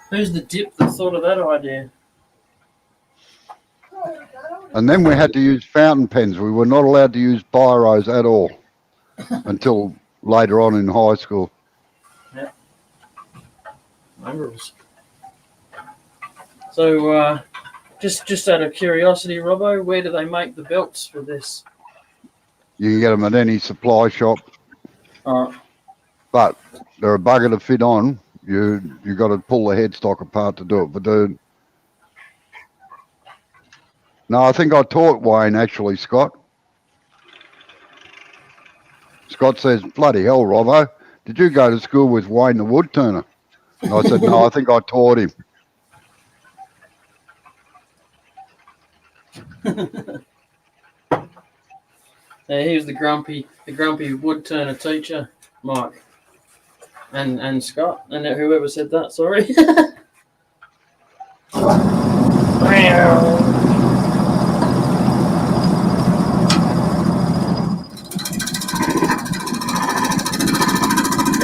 Who's the dip that thought of that idea? And then we had to use fountain pens. We were not allowed to use biros at all until later on in high school. Yeah. Rules. So, just out of curiosity, Robbo, where do they make the belts for this? You can get them at any supply shop. But they're a bugger to fit on. You got to pull the headstock apart to do it. But no, I think I taught Wayne actually, Scott. Scott says, bloody hell, Robbo, did you go to school with Wayne the wood turner? And I said, no, I think I taught him. He was the grumpy wood turner teacher, Mike. And Scott, and whoever said that, sorry.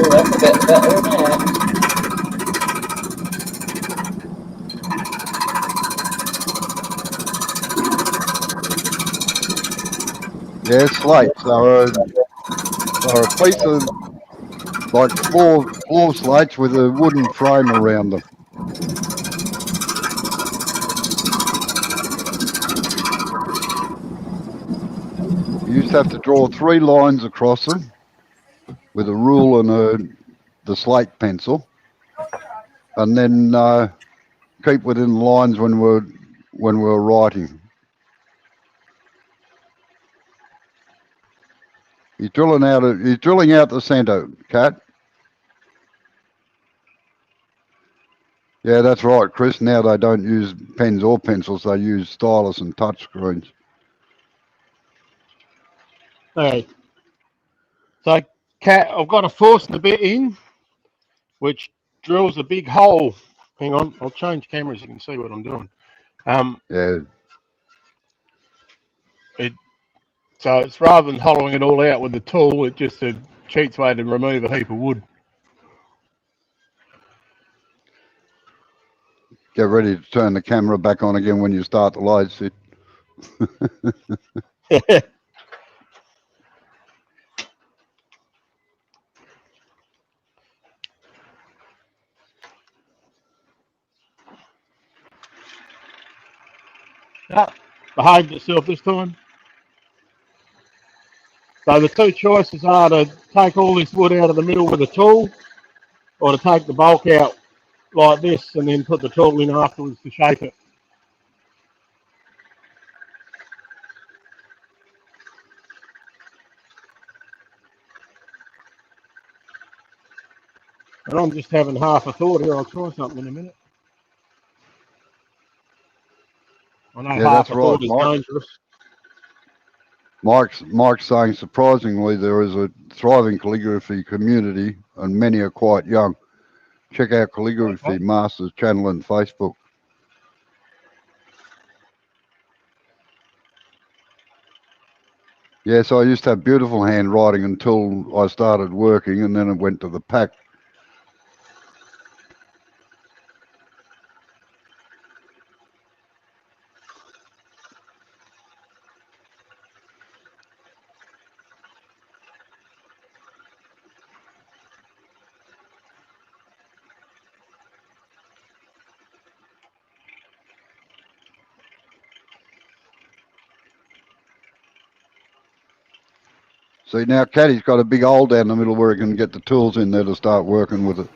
Oh, that's a bit better now. Yeah, slates. They're a piece of like floor slates with a wooden frame around them. You used to have to draw 3 lines across them with a rule and the slate pencil, and then keep within the lines when we're writing. He's drilling out the centre, Cat. Yeah, that's right, Chris. Now they don't use pens or pencils; they use stylus and touch screens. Okay. So, Cat, I've got a Forstner bit in, which drills a big hole. Hang on, I'll change cameras so you can see what I'm doing. Yeah. So it's rather than hollowing it all out with the tool, it's just a cheats way to remove a heap of wood. Get ready to turn the camera back on again when you start the load, Sid. Behaved itself this time. So the 2 choices are to take all this wood out of the middle with a tool, or to take the bulk out like this and then put the tool in afterwards to shape it. And I'm just having half a thought here. I'll try something in a minute. I know Yeah, half that's a right, thought is Mike. dangerous. Mike's saying, surprisingly, there is a thriving calligraphy community and many are quite young. Check out Calligraphy Masters channel and Facebook. Yeah, so I used to have beautiful handwriting until I started working, and then it went to the pack. See, now Caddy's got a big hole down the middle where he can get the tools in there to start working with it.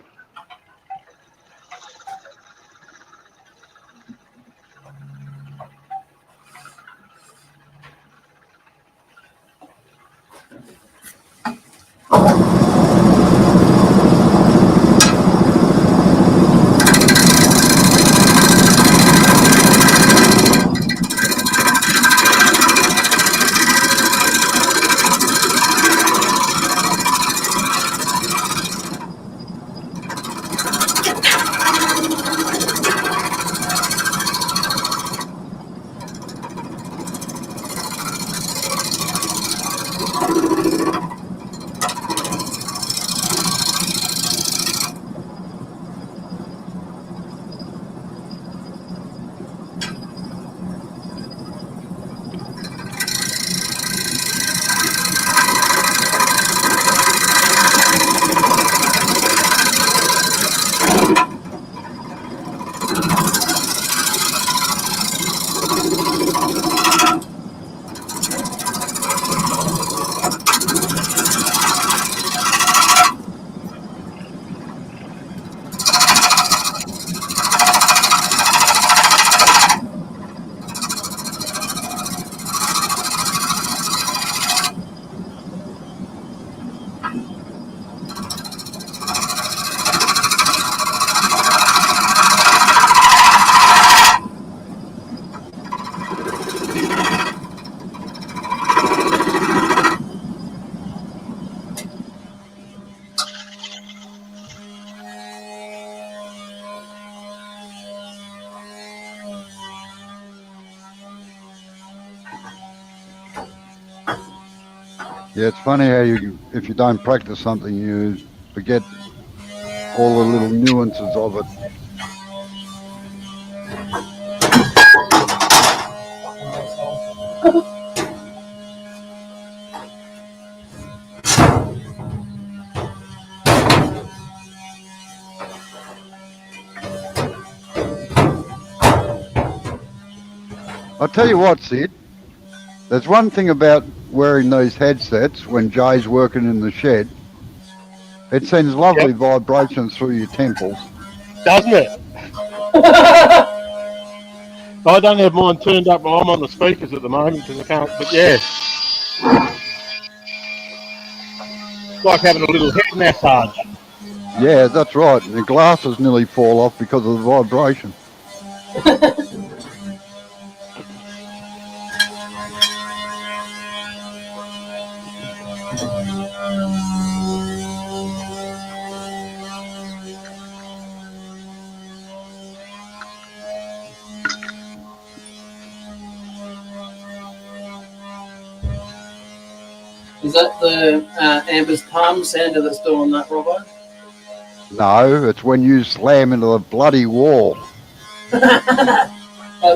Yeah, it's funny how if you don't practice something, you forget all the little nuances of it. I'll tell you what, Sid. There's one thing about wearing these headsets when Jay's working in the shed. It sends lovely vibrations through your temples. Doesn't it? I don't have mine turned up. I'm on the speakers at the moment because I can't. But yeah, it's like having a little head massage. Yeah, that's right. And the glasses nearly fall off because of the vibration. Is that the Amber's palm sander that's doing that, Robbo? No, it's when you slam into the bloody wall. Like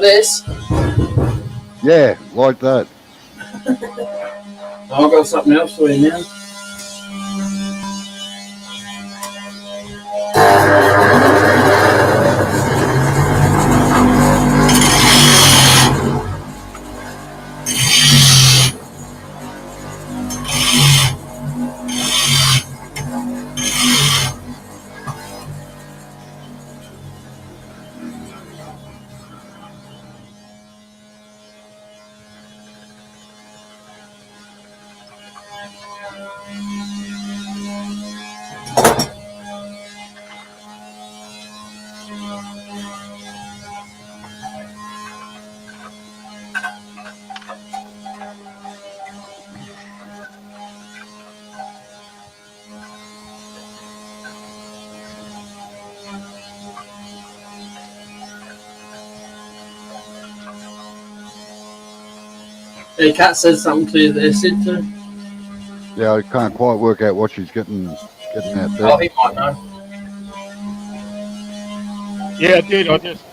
this? Yeah, like that. I've got something else for you now. Hey, Kat said something to you there, Sid, too. Yeah, I can't quite work out what she's getting out there. Oh, he might know. Yeah, I did. I just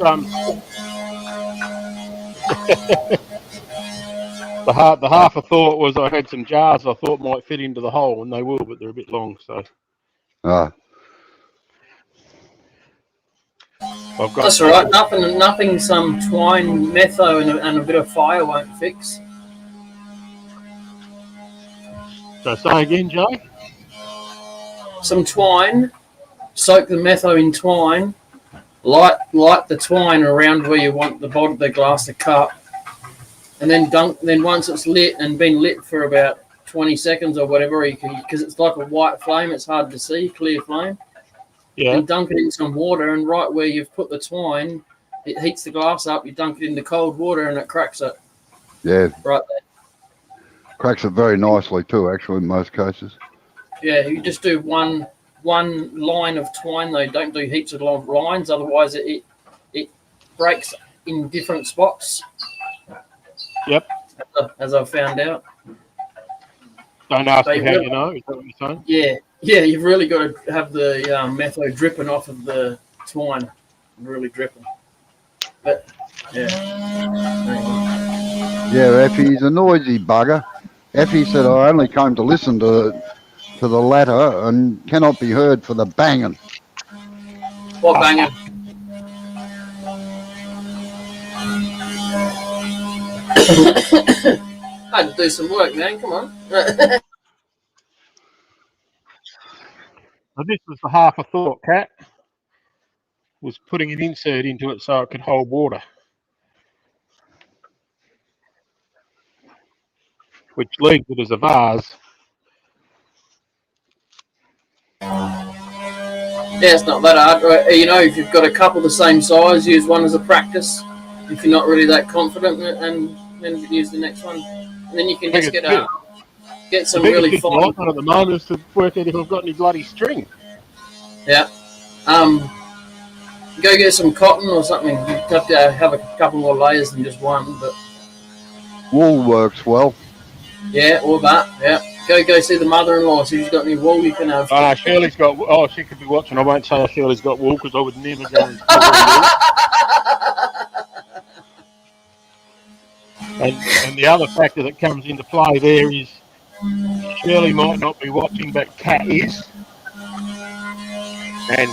the half I thought was I had some jars I thought might fit into the hole, and they will, but they're a bit long, so Ah, I've got. That's all right. Nothing. Some twine, metho, and a bit of fire won't fix. So say again, Jay. Some twine. Soak the metho in twine. Light the twine around where you want the bottom of the glass to cup, and then dunk. Then once it's lit and been lit for about 20 seconds or whatever, you can, because it's like a white flame, it's hard to see, clear flame. Yeah. You dunk it in some water, and right where you've put the twine, it heats the glass up. You dunk it in the cold water, and it cracks it. yeah. Right there. Cracks it very nicely too, actually, in most cases. Yeah, you just do one line of twine though. Don't do heaps of long lines, otherwise it breaks in different spots. Yep. As I've found out. Don't ask They me how will. you know. Is that what you're saying? Yeah, you've really got to have the metho dripping off of the twine, really dripping. But yeah. Yeah, Effie's a noisy bugger. Effie said, I only came to listen to the latter and cannot be heard for the banging. What banger? I had to do some work, man. Come on. Now, this was the half I thought, Kat, was putting an insert into it so it could hold water, which leaves it as a vase. Yeah, it's not that hard. You know, if you've got a couple the same size, use one as a practice. If you're not really that confident, and then you can use the next one. And then you can just get some really fine. The one at the moment is to work out if I've got any bloody string. Yeah. Go get some cotton or something. You have to have a couple more layers than just one, but Wool works well. yeah, or that. Yeah. Go see the mother-in-law. See if she's got any wool you can have. Shirley's got. Oh, she could be watching. I won't say Shirley's got wool because I would never go and wool. And the other factor that comes into play there is Shirley might not be watching, but Kat is, and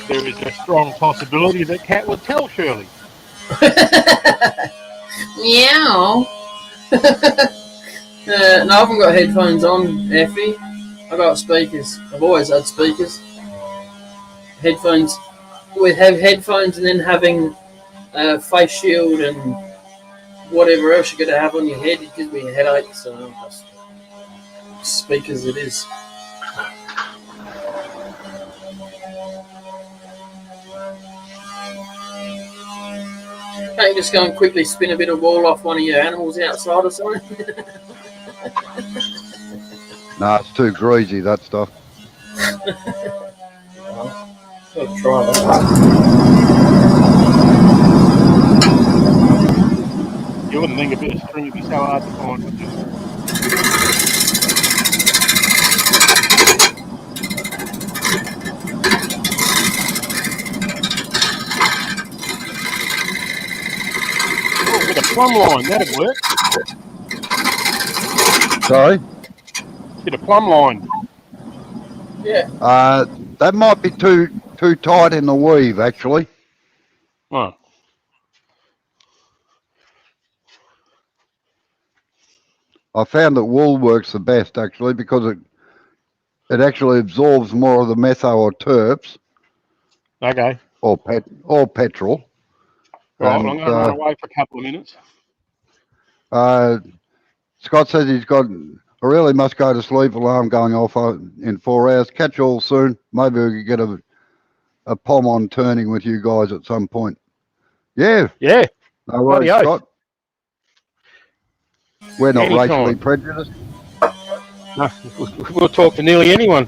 there is a strong possibility that Kat would tell Shirley. Meow. No, I haven't got headphones on, Effie. I've got speakers. I've always had speakers. Headphones. We have headphones and then having a face shield and whatever else you're going to have on your head, it gives me a headache, so just speakers it is. Can't you just go and quickly spin a bit of wool off one of your animals outside or something? No, it's too greasy, that stuff. Well, I'll try that. You wouldn't think a bit of string would be so hard to find, would you? Oh, with a plumb line, that'd work. Sorry? Bit of plumb line. Yeah. That might be too tight in the weave, actually. Oh. I found that wool works the best, actually, because it actually absorbs more of the metho or terps. Okay. Or petrol. Right, And, I'm going to run away for a couple of minutes. Scott says he's got a really must go to sleep alarm going off in 4 hours. Catch you all soon. Maybe we could get a pom on turning with you guys at some point. Yeah. Yeah. No worries, Scott. We're not racially prejudiced. No, we'll talk to nearly anyone.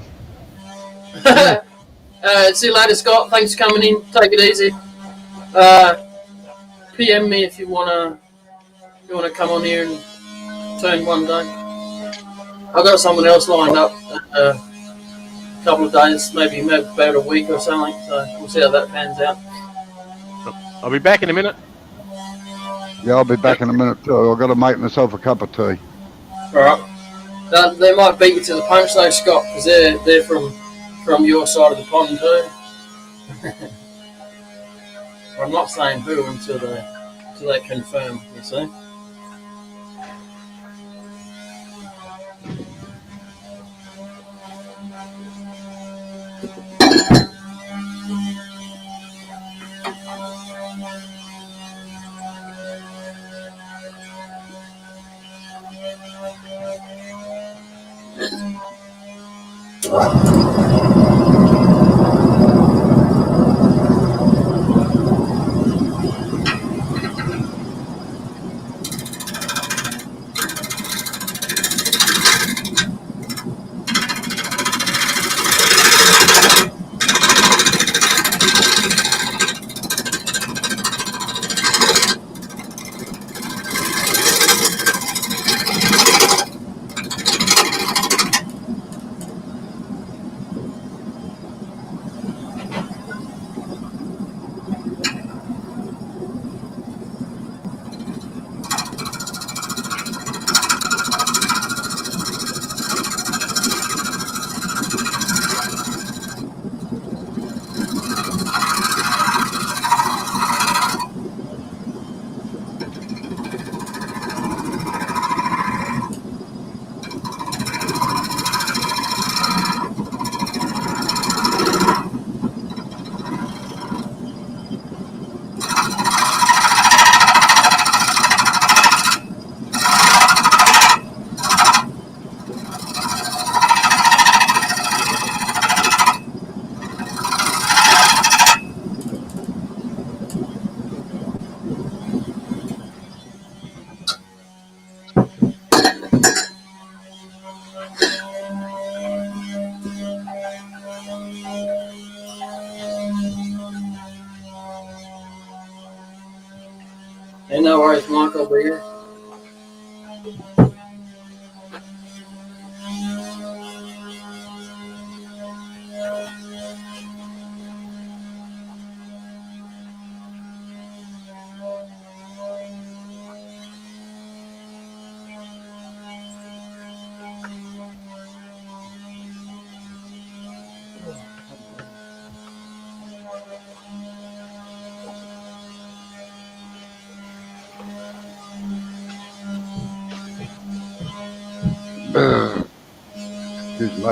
See you later, Scott. Thanks for coming in. Take it easy. PM me if you wanna come on here and turn one day. I've got someone else lined up a couple of days, maybe about a week or something. So we'll see how that pans out. I'll be back in a minute. Yeah, I'll be back in a minute too. I've got to make myself a cup of tea. All right. They might beat you to the punch though, Scott, because they're from your side of the pond too. I'm not saying who until they confirm, you see. Hey, no worries, Mark. I'll be here. Excuse me.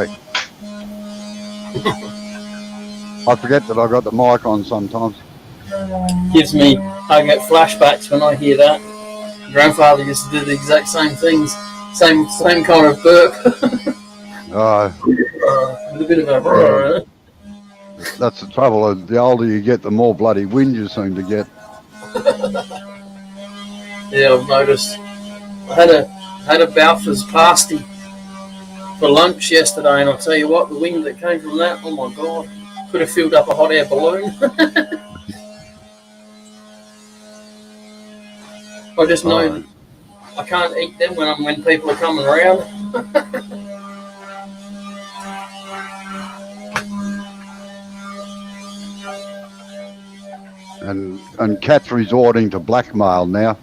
I forget that I got the mic on sometimes. I get flashbacks when I hear that. Grandfather used to do the exact same things, same kind of burp. With a bit of a. That's the trouble. The older you get, the more bloody wind you seem to get. Yeah, I've noticed. I had a Balfour's pasty for lunch yesterday, and I'll tell you what, the wind that came from that, oh my God, could have filled up a hot air balloon. I just know I can't eat them when people are coming around. And Kat's resorting to blackmail now.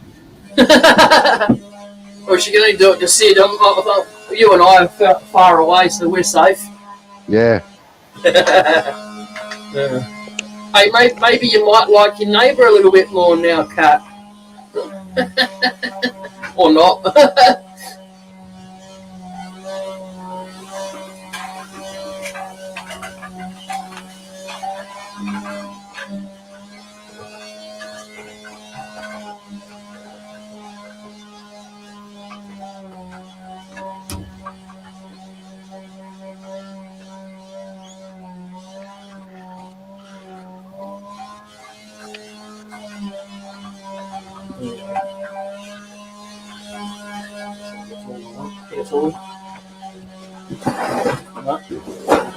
Well, she can only do it to see them. You and I are far away, so we're safe. Yeah. Hey, maybe you might like your neighbour a little bit more now, Kat. Or not.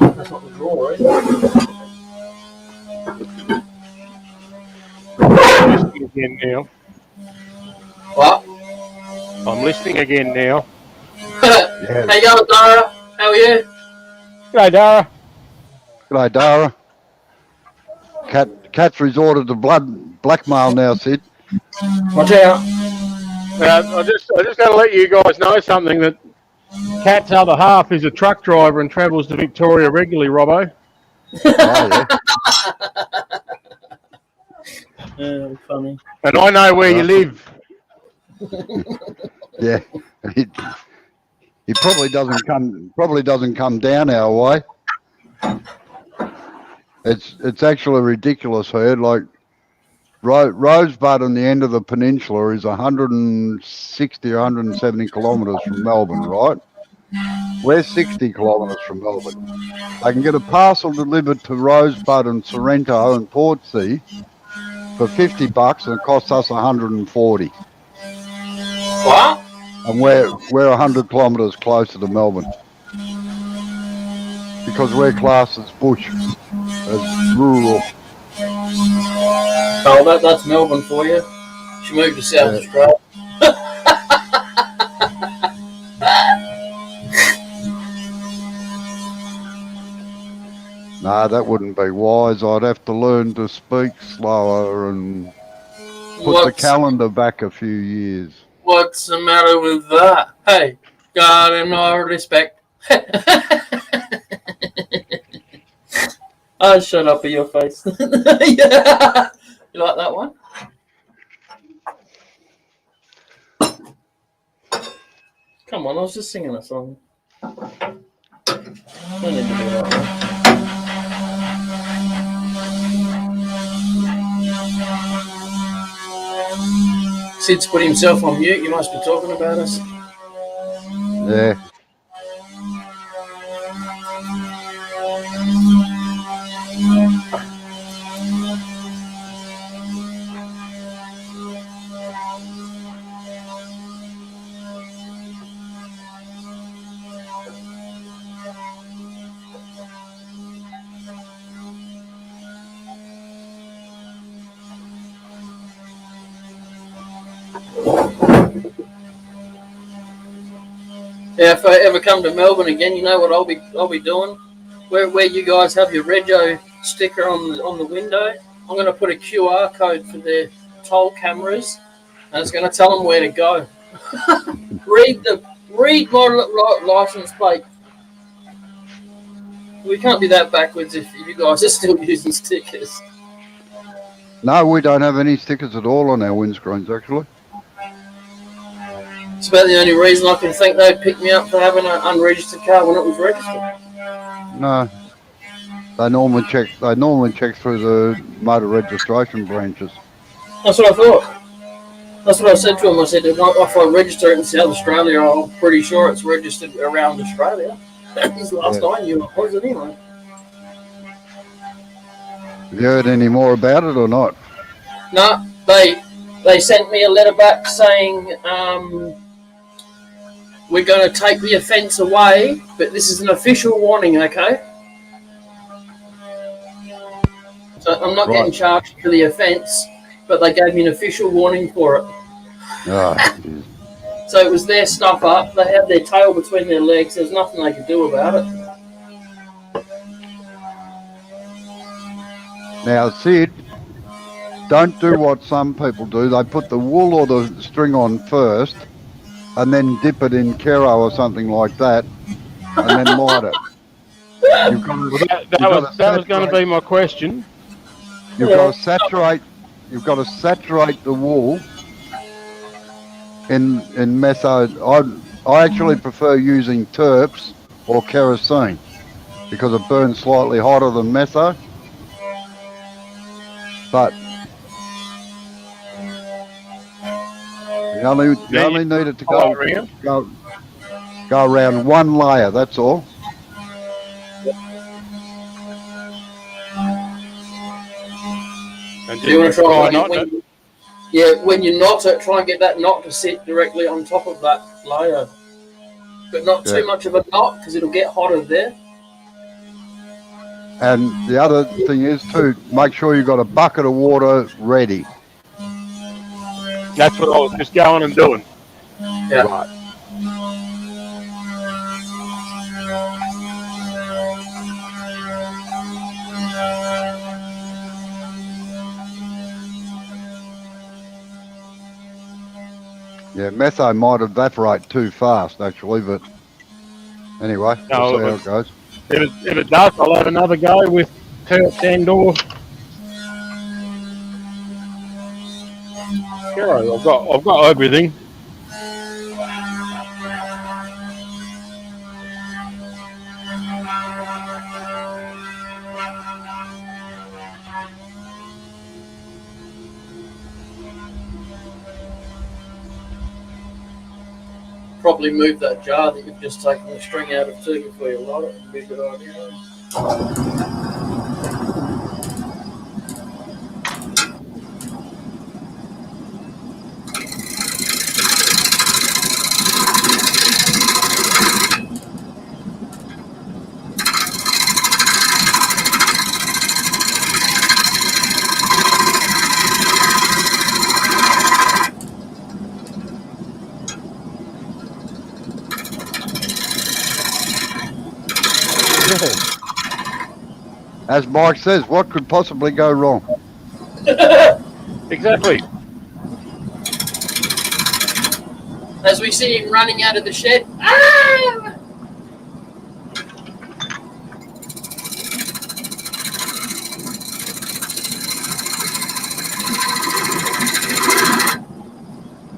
That's not the drawer, is it? I'm listening again now. What? I'm listening again now. How you going, Dara? How are you? G'day, Dara. G'day, Dara. Kat's resorted to blackmail now, Sid. Watch out. I just got to let you guys know something, that Kat's other half is a truck driver and travels to Victoria regularly, Robbo. Yeah, funny. And I know where you live. Yeah. He probably doesn't come down our way. It's actually ridiculous here. Like Rosebud on the end of the peninsula is 160 or 170 kilometres from Melbourne, right? We're 60 kilometres from Melbourne. I can get a parcel delivered to Rosebud and Sorrento and Portsea for $50, and it costs us 140. What? And we're 100 kilometres closer to Melbourne because we're classed as bush, as rural. Oh, that's Melbourne for you. She moved to South Australia. Nah, that wouldn't be wise. I'd have to learn to speak slower and put the calendar back a few years. What's the matter with that? Hey, God and all respect. Oh, shut up in your face. Yeah. You like that one? Come on, I was just singing a song. I don't need to do that one. Sid's put himself on mute. You must be talking about us. Yeah. Yeah, if I ever come to Melbourne again, you know what I'll be doing? Where you guys have your Rego sticker on the window, I'm going to put a QR code for their toll cameras, and it's going to tell them where to go. read my license plate. We can't be that backwards if you guys are still using stickers. No, we don't have any stickers at all on our windscreens, actually. It's about the only reason I can think they'd pick me up for having an unregistered car when it was registered. No. They normally check through the motor registration branches. That's what I thought. That's what I said to him. I said, if I register it in South Australia, I'm pretty sure it's registered around Australia. His last I knew it was anyway. Have you heard any more about it or not? No, they sent me a letter back saying we're going to take the offence away, but this is an official warning, okay? So I'm not getting charged for the offence, but they gave me an official warning for it. Oh, so it was their stuff up. They had their tail between their legs. There's nothing they could do about it. Now, Sid, don't do what some people do. They put the wool or the string on first and then dip it in Kero or something like that and then light it. That was going to be my question. You've got to saturate the wool in meso. I actually prefer using terps or kerosene because it burns slightly hotter than meso. But you only need it to go around one layer, that's all. And do you want to try when you knot it, try and get that knot to sit directly on top of that layer. But not too much of a knot because it'll get hotter there. And the other thing is to make sure you've got a bucket of water ready. That's what I was just going and doing. Yeah. Right. Yeah, metho might evaporate too fast, actually, but anyway, we'll see how it goes. If it does, I'll have another go with terps and/or Kero. I've got everything. Probably move that jar that you've just taken the string out of too before you light it. It'd be a good idea. As Mike says, what could possibly go wrong? Exactly. As we see him running out of the shed. Ah!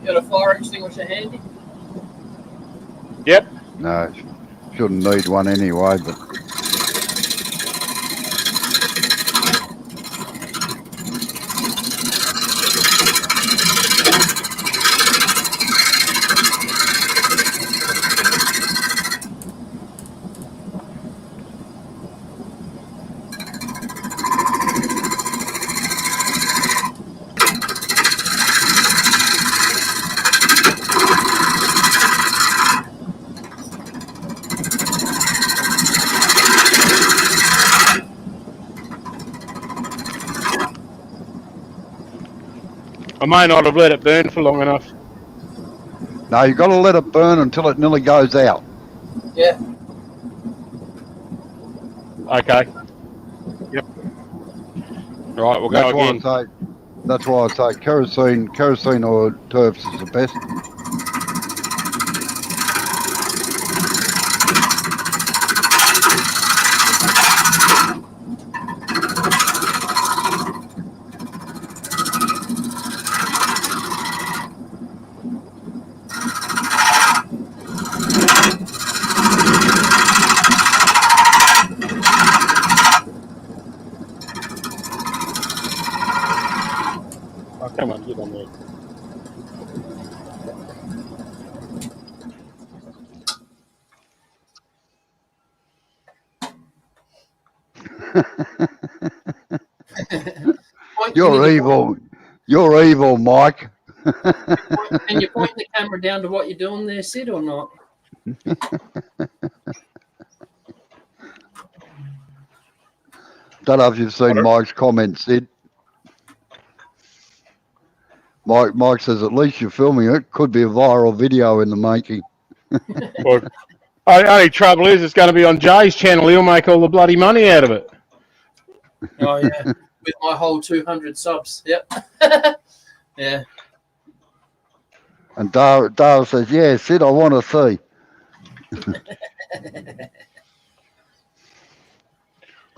Got a fire extinguisher handy? Yep. No, shouldn't need one anyway, but... I may not have let it burn for long enough. No, you've got to let it burn until it nearly goes out. Yeah. Okay. Yep. Right, we'll go again. That's why I say kerosene or terps is the best. Come on, get on there. You're evil. You're evil, Mike. Can you point the camera down to what you're doing there, Sid, or not? Don't know if you've seen Mike's comments, Sid. Mike says at least you're filming it. Could be a viral video in the making. Well, only trouble is it's going to be on Jay's channel. He'll make all the bloody money out of it. Oh, yeah. With my whole 200 subs. Yep. Yeah. And Dale says, yeah, Sid, I want to see.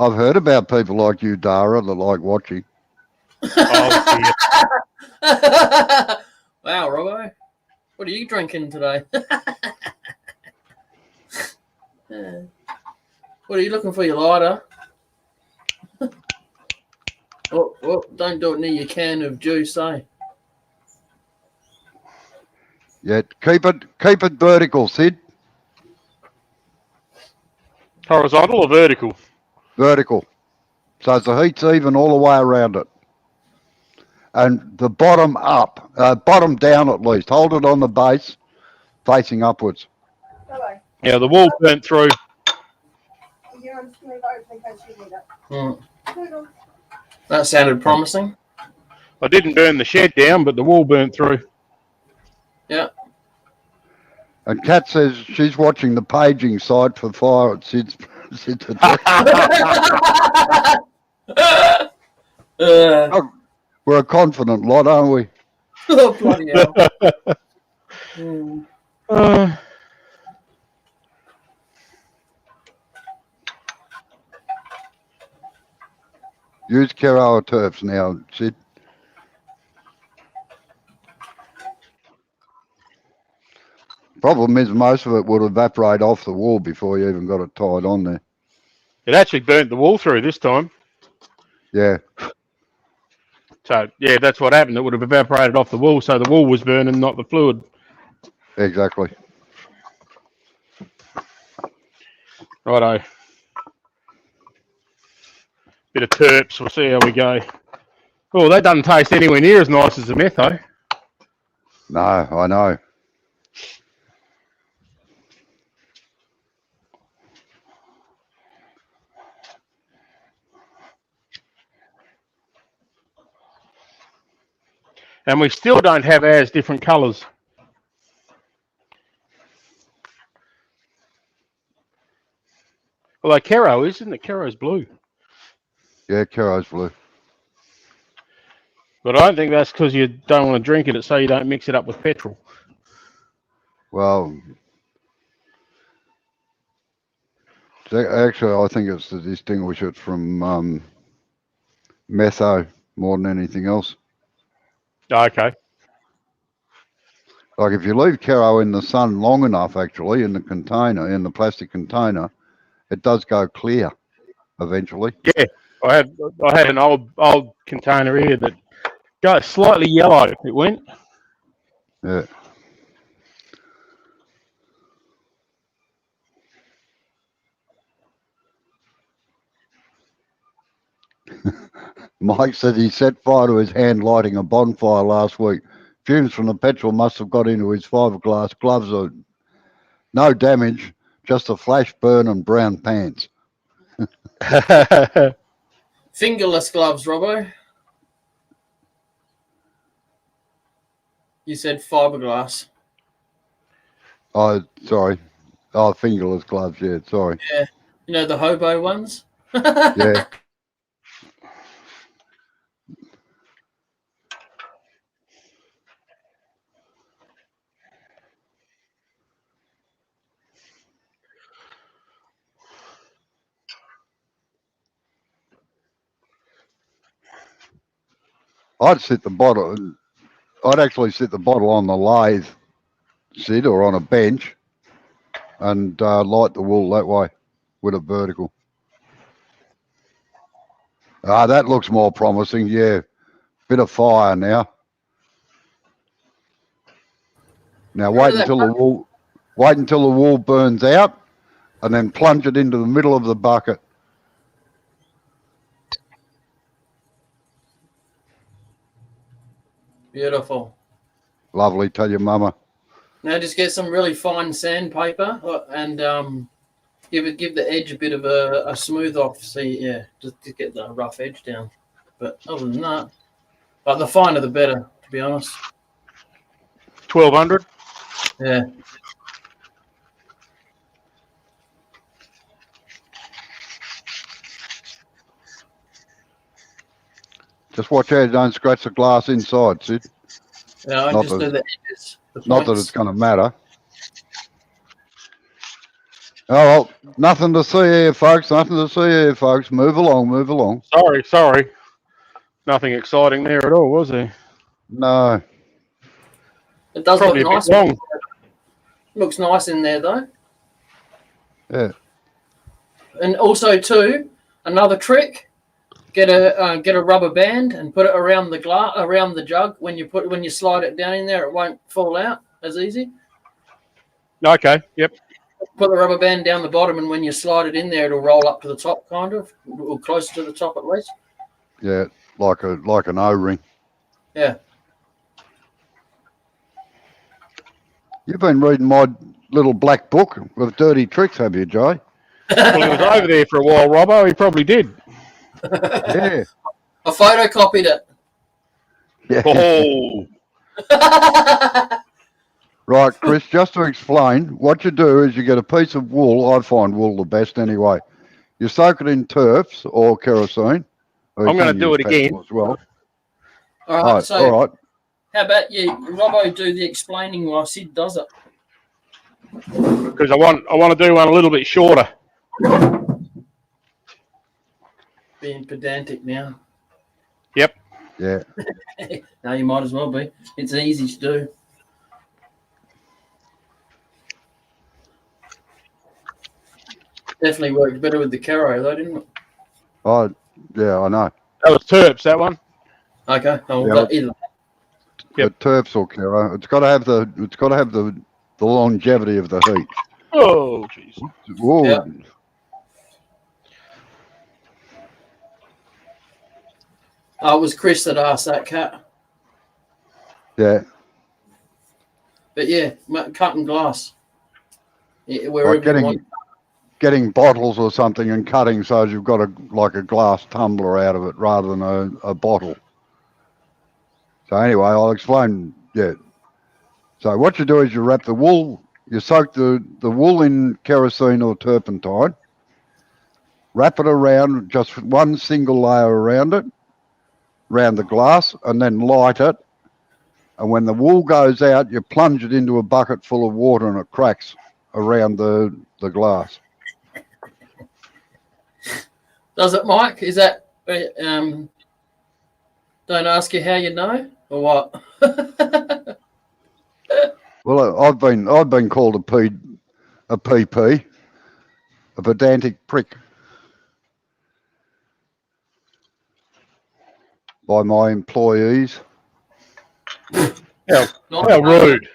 I've heard about people like you, Dara, that like watching. Oh, wow, Robbo. What are you drinking today? What are you looking for, your lighter? Oh, don't do it near your can of juice, eh? Yeah, keep it vertical, Sid. horizontal or vertical? Vertical. So the heat's even all the way around it. And the bottom up, bottom down at least. Hold it on the base, facing upwards. Hello. Yeah, the wall burnt through. You want to move over in case you need it. Mm. That sounded promising. I didn't burn the shed down, but the wall burnt through. Yeah. And Kat says she's watching the paging site for fire at Sid's address. We're a confident lot, aren't we? Oh, bloody hell. Use Keroa turfs now, Sid. Problem is most of it would evaporate off the wall before you even got it tied on there. It actually burnt the wall through this time. Yeah. So, yeah, that's what happened. It would have evaporated off the wall, so the wall was burning, not the fluid. Exactly. Righto. Bit of terps. We'll see how we go. Oh, that doesn't taste anywhere near as nice as the meth, though. No, I know. And we still don't have ours different colours. Although Kero isn't it? Kero's blue. Yeah, Kero's blue. But I don't think that's because you don't want to drink it, so you don't mix it up with petrol. Well, actually, I think it's to distinguish it from metho more than anything else. Okay. Like if you leave Kero in the sun long enough, actually, in the container, in the plastic container, it does go clear eventually. Yeah, I had an old container here that got slightly yellow. It went. Yeah. Mike said he set fire to his hand lighting a bonfire last week. Fumes from the petrol must have got into his fiberglass gloves. No damage, just a flash burn and brown pants. Fingerless gloves, Robbo. You said fiberglass. Oh, sorry. Oh, fingerless gloves, yeah, sorry. Yeah. You know the hobo ones? Yeah. I'd sit the bottle. I'd actually sit the bottle on the lathe, Sid, or on a bench, and light the wool that way with a vertical. Ah, that looks more promising. Yeah, bit of fire now. Now wait until the wool burns out, and then plunge it into the middle of the bucket. Beautiful. Lovely, tell your mama. Now just get some really fine sandpaper and give the edge a bit of a smooth off. See, yeah, just to get the rough edge down. But other than that, but the finer the better, to be honest. 1200. Yeah. Just watch out you don't scratch the glass inside, Sid. Yeah, I Not just that- do the edges. The Not that points. it's going to matter. Oh, well, nothing to see here, folks. Nothing to see here, folks. Move along, move along. Sorry. Nothing exciting there at all, was there? No. It does Probably look a nice. bit long. Looks nice in there though. Yeah. And also too, another trick: get a rubber band and put it around the jug. When you slide it down in there, it won't fall out as easy. Okay, yep. Put the rubber band down the bottom, and when you slide it in there, it'll roll up to the top, kind of, or closer to the top at least. Yeah, like an O-ring. Yeah. You've been reading my little black book with dirty tricks, have you, Jay? Well, he was over there for a while, Robbo. He probably did. Yeah. I photocopied it. Yeah. Oh, Right, Chris, just to explain, what you do is you get a piece of wool. I find wool the best anyway. You soak it in turfs or kerosene. Or you I'm gonna can do use it again. petrol as well. All right. So all right. how about you, Robbo, do the explaining while Sid does it? because I want to do one a little bit shorter. Being pedantic now. Yep. Yeah. No, you might as well be. It's easy to do. Definitely worked better with the Caro though, didn't it? Oh, yeah, I know. That was Terps, that one. Okay. Oh, Yeah. well, either. Yep. The turfs or Kero, it's got to have the longevity of the heat. Oh, jeez. Whoa. Yeah. Oh, it was Chris that asked that, Cat. Yeah. But yeah, cutting glass. Yeah, Like wherever you want. getting bottles or something and cutting so you've got a glass tumbler out of it rather than a bottle. So anyway, I'll explain. Yeah. So what you do is you wrap the wool, you soak the wool in kerosene or turpentine, wrap it around, just one single layer around it, around the glass, and then light it. And when the wool goes out, you plunge it into a bucket full of water and it cracks around the glass. Does it, Mike? Is that don't ask you how you know or what? Well, I've been called a PP, a pedantic prick, by my employees How Not rude.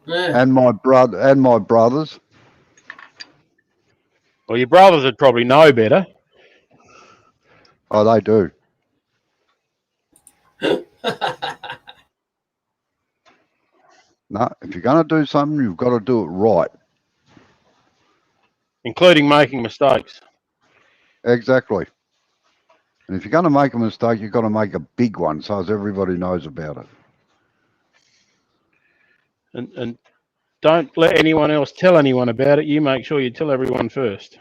Yeah. and my brothers. Well, your brothers would probably know better. Oh, they do. No, if you're going to do something, you've got to do it right. Including making mistakes. Exactly. And if you're going to make a mistake, you've got to make a big one so as everybody knows about it. And don't let anyone else tell anyone about it. You make sure you tell everyone first.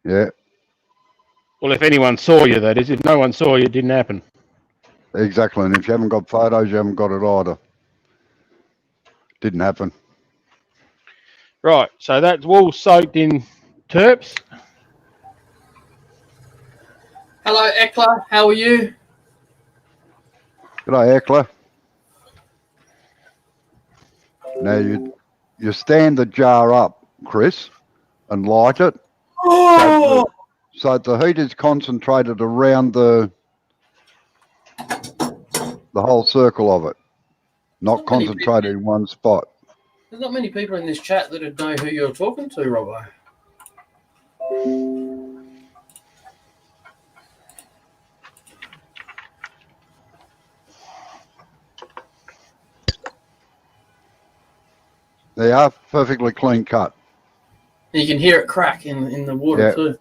Yeah, Well, if anyone saw you, that is. If no one saw you, it didn't happen. exactly. And if you haven't got photos, you haven't got it either. Didn't happen. Right, so that's wool soaked in terps. Hello, Ekla. How are you? G'day, Eckler. Now you stand the jar up, Chris, and light it. Oh, So the heat is concentrated around the whole circle of it. not concentrated in one spot. There's not many people in this chat that would know who you're talking to, Robbo. They are perfectly clean cut. You can hear it crack in the water Yeah. too.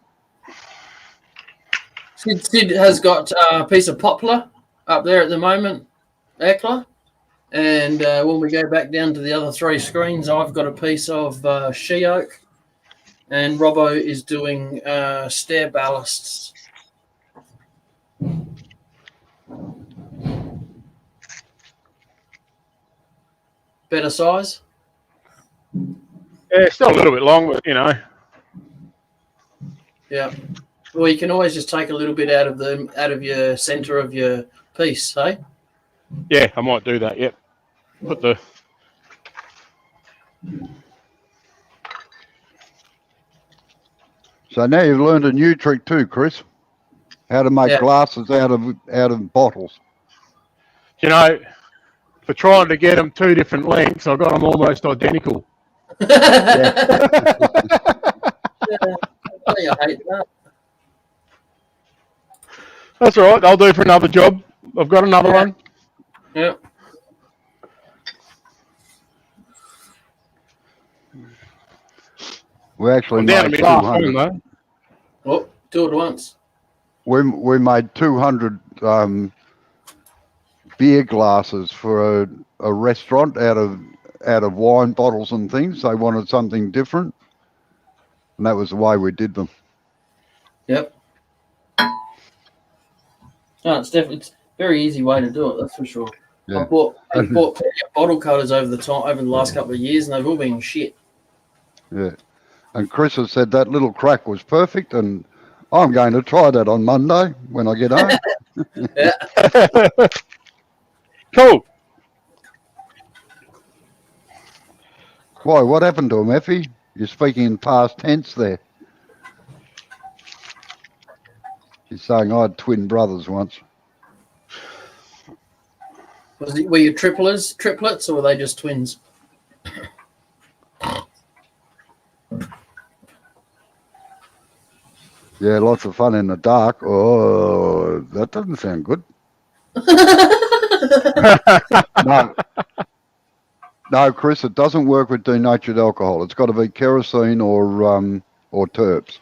Sid has got a piece of poplar up there at the moment, Eckler. And when we go back down to the other three screens, I've got a piece of Sheoak. And Robbo is doing stair ballasts. Better size? Yeah, still a little bit long, but you know. Yeah. Well, you can always just take a little bit out of your center of your piece, hey? Yeah, I might do that. Yep. Put the. So now you've learned a new trick too, Chris. How to make glasses out of bottles. You know, for trying to get them two different lengths, I got them almost identical. Yeah. I hate that. That's all right. I'll do for another job. I've got another one. Yeah. We actually down made to my last 200. one, though. Oh, do it once. We made 200 beer glasses for a restaurant out of wine bottles and things. They wanted something different, and that was the way we did them. Yep. No, it's definitely a very easy way to do it. That's for sure. Yeah. I've bought bottle cutters over the last couple of years, and they've all been shit. Yeah. And Chris has said that little crack was perfect, and I'm going to try that on Monday when I get home. Yeah. Cool. Why, what happened to him, Effie? You're speaking in past tense there. He's saying I had twin brothers once. Were you triplets, or were they just twins? Yeah, lots of fun in the dark. Oh, that doesn't sound good. No, Chris, it doesn't work with denatured alcohol. It's got to be kerosene or terps,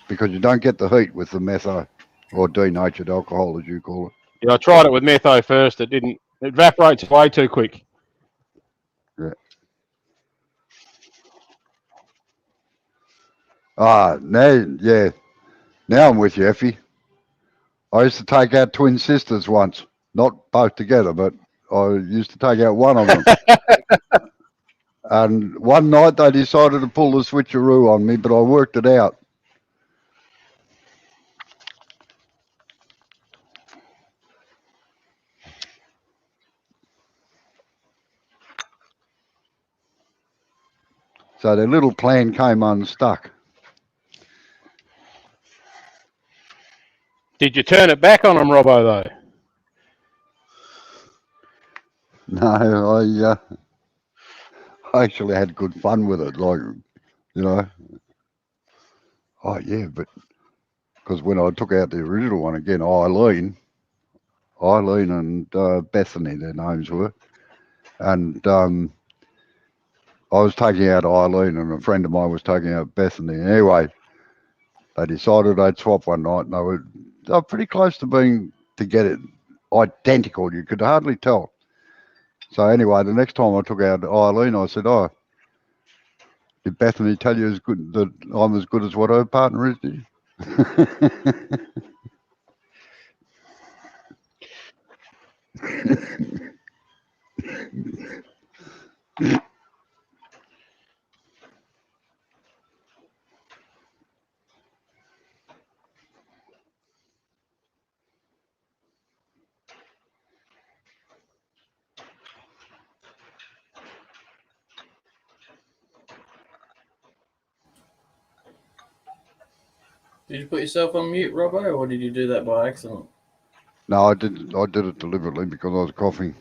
because you don't get the heat with the metho or denatured alcohol, as you call it. Yeah, I tried it with metho first. It didn't. It evaporates way too quick. Yeah. Now I'm with you, Effie. I used to take out twin sisters once, not both together, but I used to take out one of them. And one night they decided to pull the switcheroo on me, but I worked it out. So their little plan came unstuck. Did you turn it back on them, Robbo, though? No, I actually had good fun with it, like, you know. Oh, yeah, but because when I took out the original one again, Eileen and Bethany, their names were, and I was taking out Eileen and a friend of mine was taking out Bethany. Anyway, they decided they'd swap one night, and they were pretty close to get it identical. You could hardly tell. So anyway, the next time I took out Eileen, I said, "Oh, did Bethany tell you that I'm as good as what her partner is?" Did you? Did you put yourself on mute, Robbo, or did you do that by accident? No, I did it deliberately because I was coughing.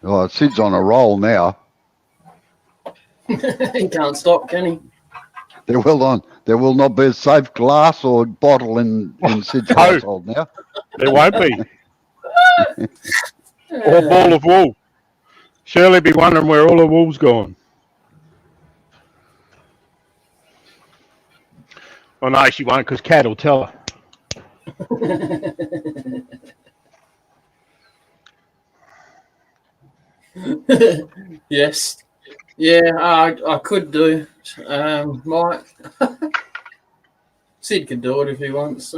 Oh, Sid's on a roll now. He can't stop, can he? There will not be a safe glass or bottle in Sid's No. household now. There won't be. Or ball of wool. Shirley be wondering where all the wool's gone. Oh no, she won't, because Cat will tell her. Yes. Yeah, I could do. Mike. Sid could do it if he wants.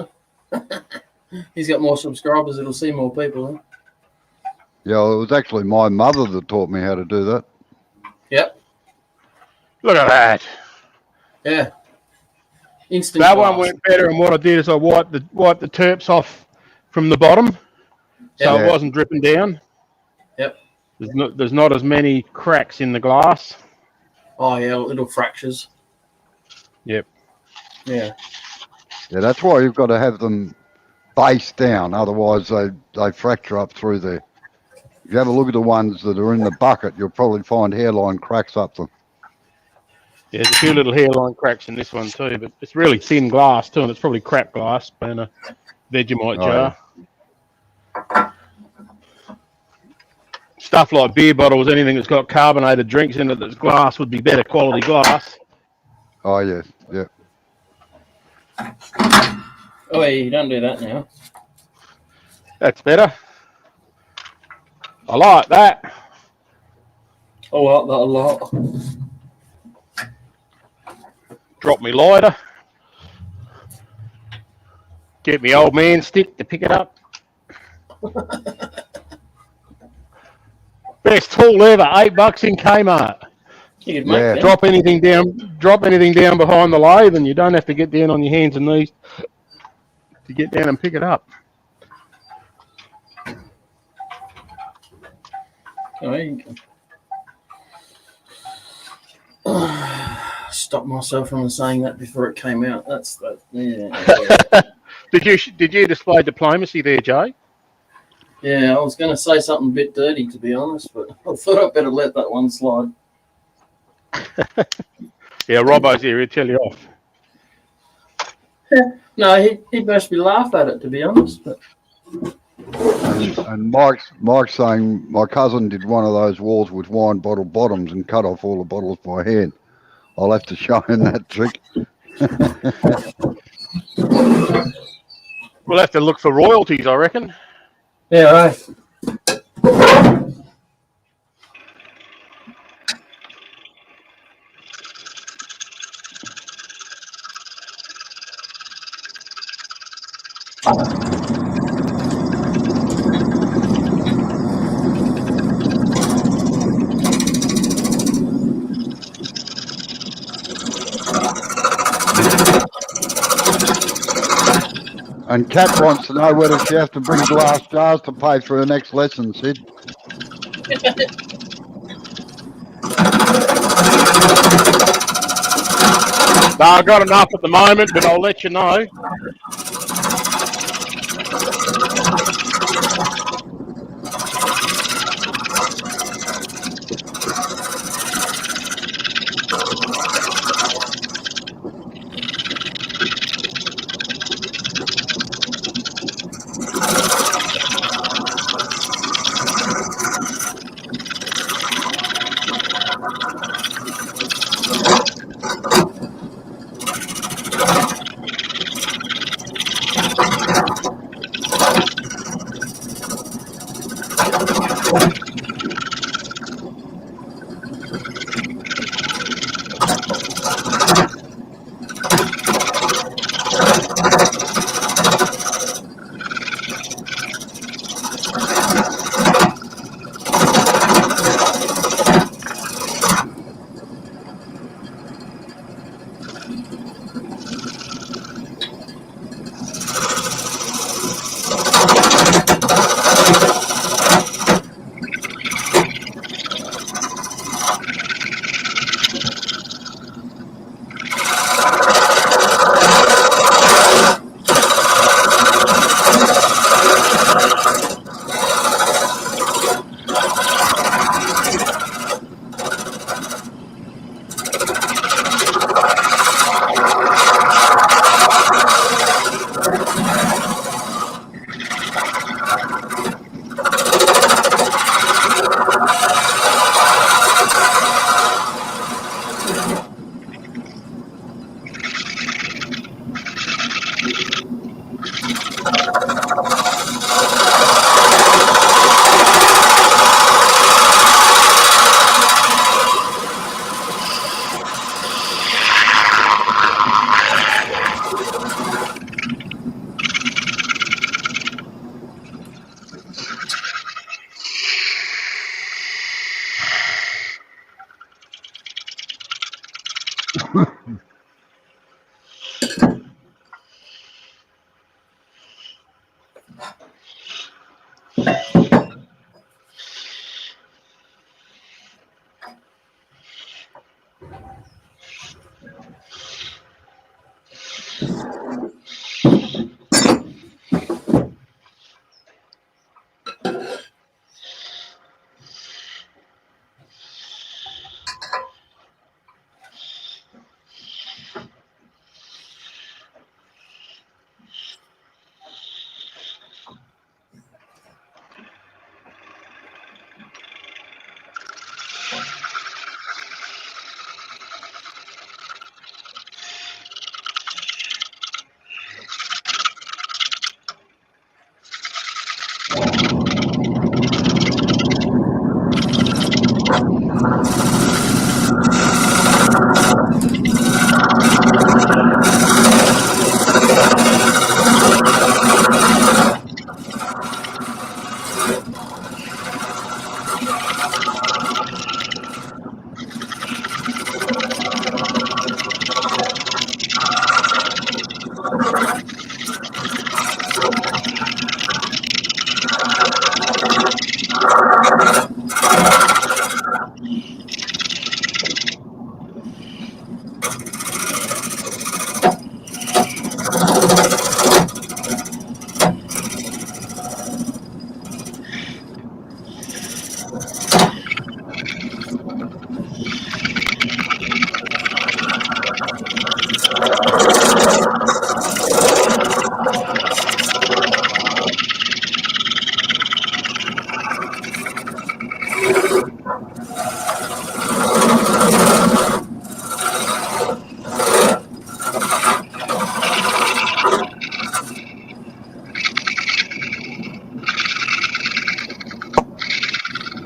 He's got more subscribers, it'll see more people. Huh? Yeah, well, it was actually my mother that taught me how to do that. Yep. Look at that. Yeah. Instant That glass. one went better, and what I did is I wiped the terps off from the bottom, so Yeah. it wasn't dripping down. Yep. There's not as many cracks in the glass. Oh yeah, little fractures. Yep. Yeah. Yeah, that's why you've got to have them face down, otherwise they fracture up through there. If you have a look at the ones that are in the bucket, you'll probably find hairline cracks up them. Yeah, there's a few little hairline cracks in this one too, but it's really thin glass too, and it's probably crap glass in a Vegemite jar. Yeah. Stuff like beer bottles, anything that's got carbonated drinks in it that's glass would be better quality glass. Oh, yes, yeah. Oh, yeah, you don't do that now. That's better. I like that. Oh, I like that a lot. Drop me lighter. Get me old man stick to pick it up. Best tool ever, $8 in Kmart. You could make Yeah. them. Drop anything down behind the lathe, and you don't have to get down on your hands and knees to get down and pick it up. Oh, you can. Stop myself from saying that before it came out. That's that. Yeah. Did you display diplomacy there, Jay? Yeah, I was going to say something a bit dirty, to be honest, but I thought I'd better let that one slide. Yeah, Robbo's here. He'll tell you off. No, he'd mostly laugh at it, to be honest. But And Mike's saying my cousin did one of those walls with wine bottle bottoms and cut off all the bottles by hand. I'll have to show him that trick. We'll have to look for royalties, I reckon. yeah, right. And Kat wants to know whether she has to bring glass jars to pay for her next lesson, Sid. No, I've got enough at the moment, but I'll let you know.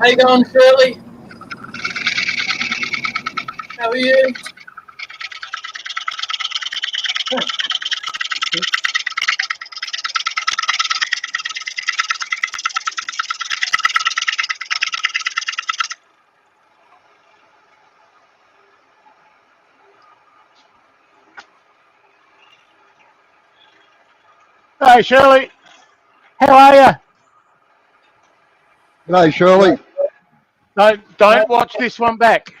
How you going, Shirley? How are you? Hey, Shirley. How are you? Hey, Shirley. Don't watch this one back.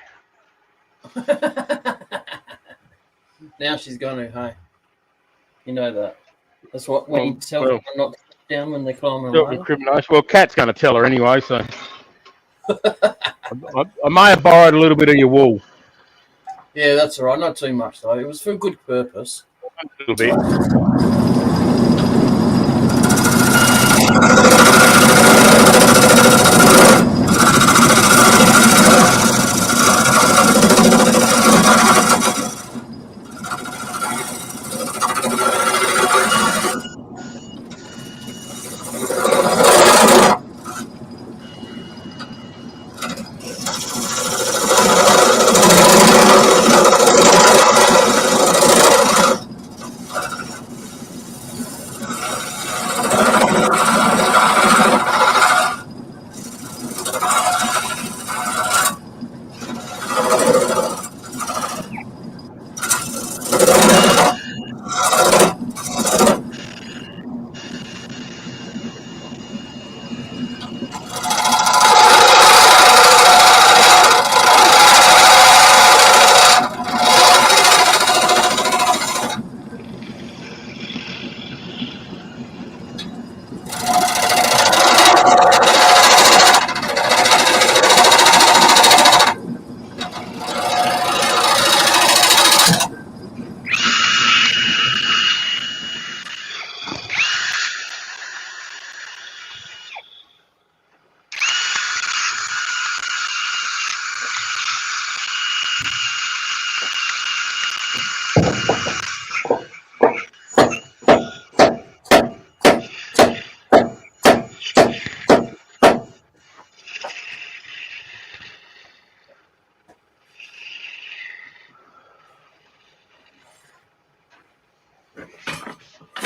Now she's going to, hey. You know that. That's what when you tell someone not to sit down when they climb a ladder. Well, Kat's going to tell her anyway, so. I may have borrowed a little bit of your wool. Yeah, that's all right. Not too much, though. It was for a good purpose. A little bit.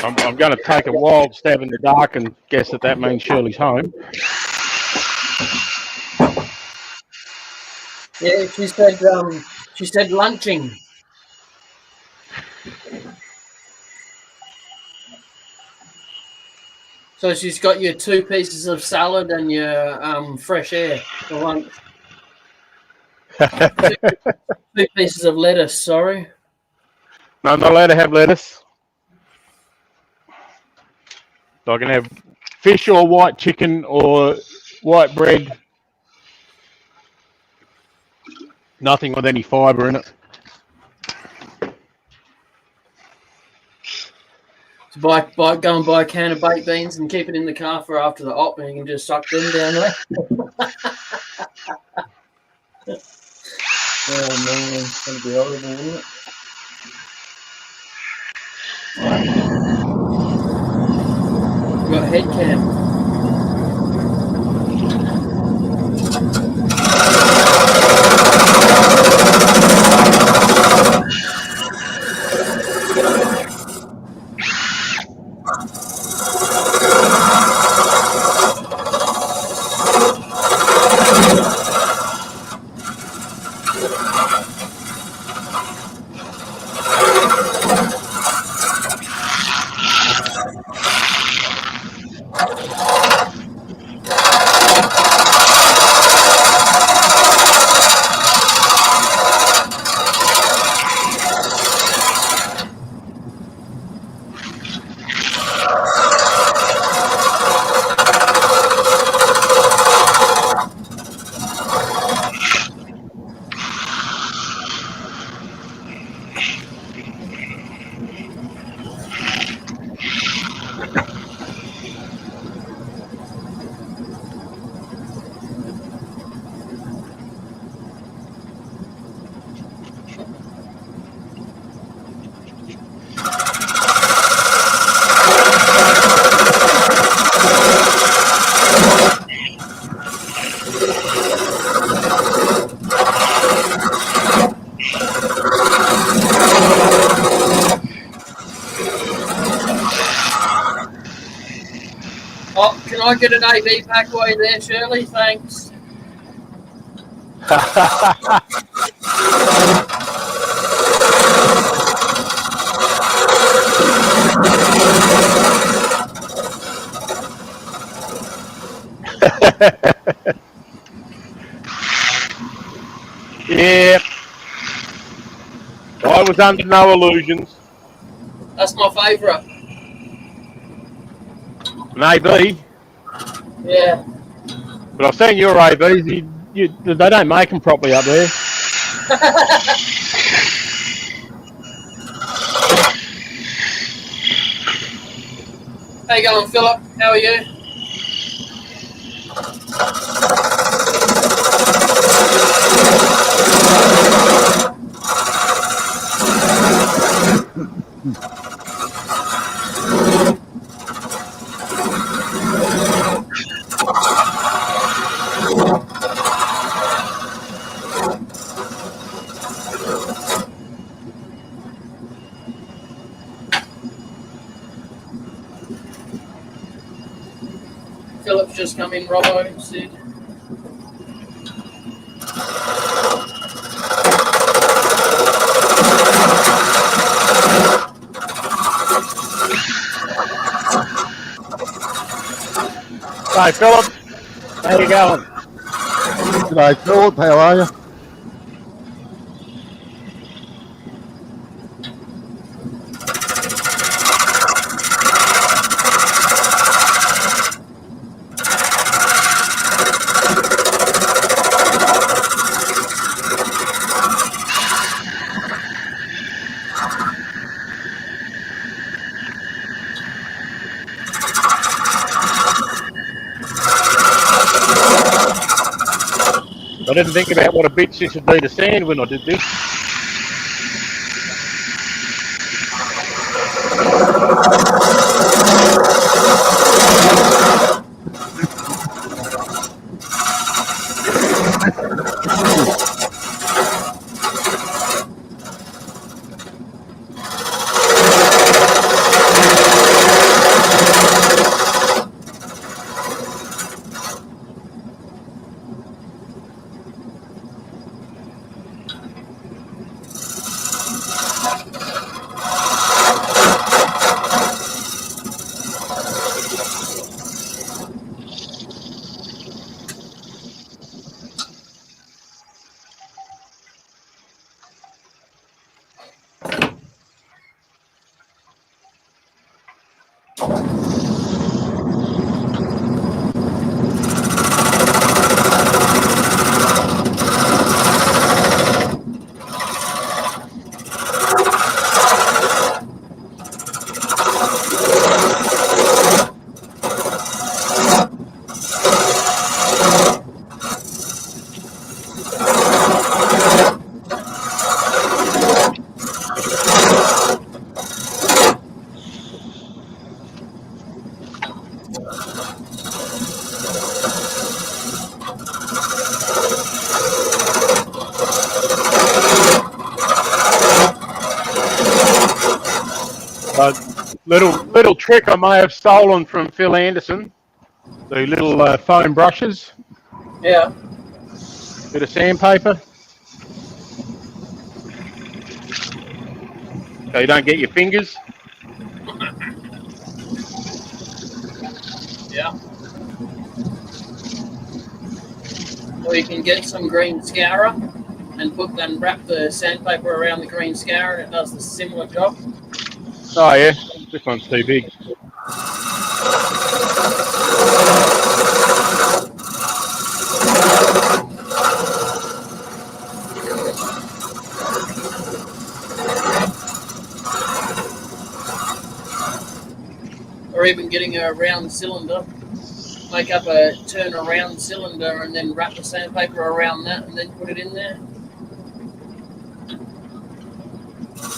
I'm going to take a wild stab in the dark and guess that means Shirley's home. Yeah, she said lunching. So she's got your 2 pieces of salad and your fresh air for lunch. 2 pieces of lettuce, sorry. No, I'm not allowed to have lettuce. So I can have fish or white chicken or white bread. Nothing with any fibre in it. So go and buy a can of baked beans and keep it in the car for after the op, and you can just suck them down there. Oh man, it's gonna be horrible, isn't it? We've got head cam. Oh, can I get an AB pack while you're there, Shirley? Thanks. Yeah. I was under no illusions. That's my favourite. An AB. Yeah. But I've seen your ABs. They don't make them properly up there. How you going, Philip? How are you? Philip's just come in, Robbo, Sid. Hi, Philip. How you going? G'day, Philip. How are you? I didn't think about what a bitch this would be to sand when I did this. Little trick I may have stolen from Phil Anderson. The little foam brushes. Yeah. Bit of sandpaper. So you don't get your fingers. Yeah. Or you can get some green scourer and wrap the sandpaper around the green scourer and it does the similar job. Oh yeah, this one's too big. Or even getting a round cylinder, turn a round cylinder and then wrap the sandpaper around that and then put it in there.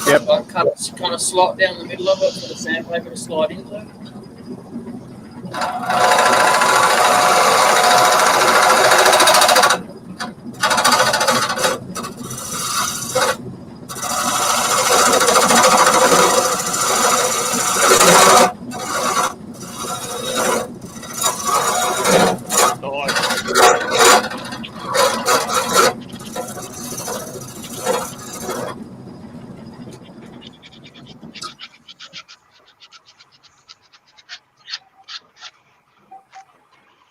Yep. Like kind of slot down the middle of it for the sandpaper to slide into.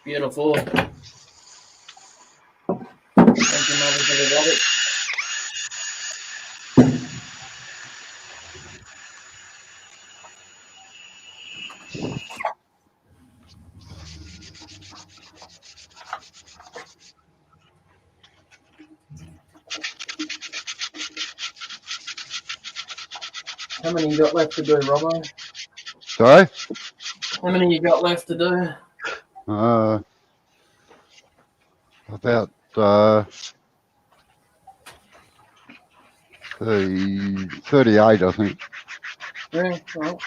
Beautiful. Thank you, Robert. How many you got left to do, Robbo? Sorry? How many you got left to do? About 38, I think. Yeah, well.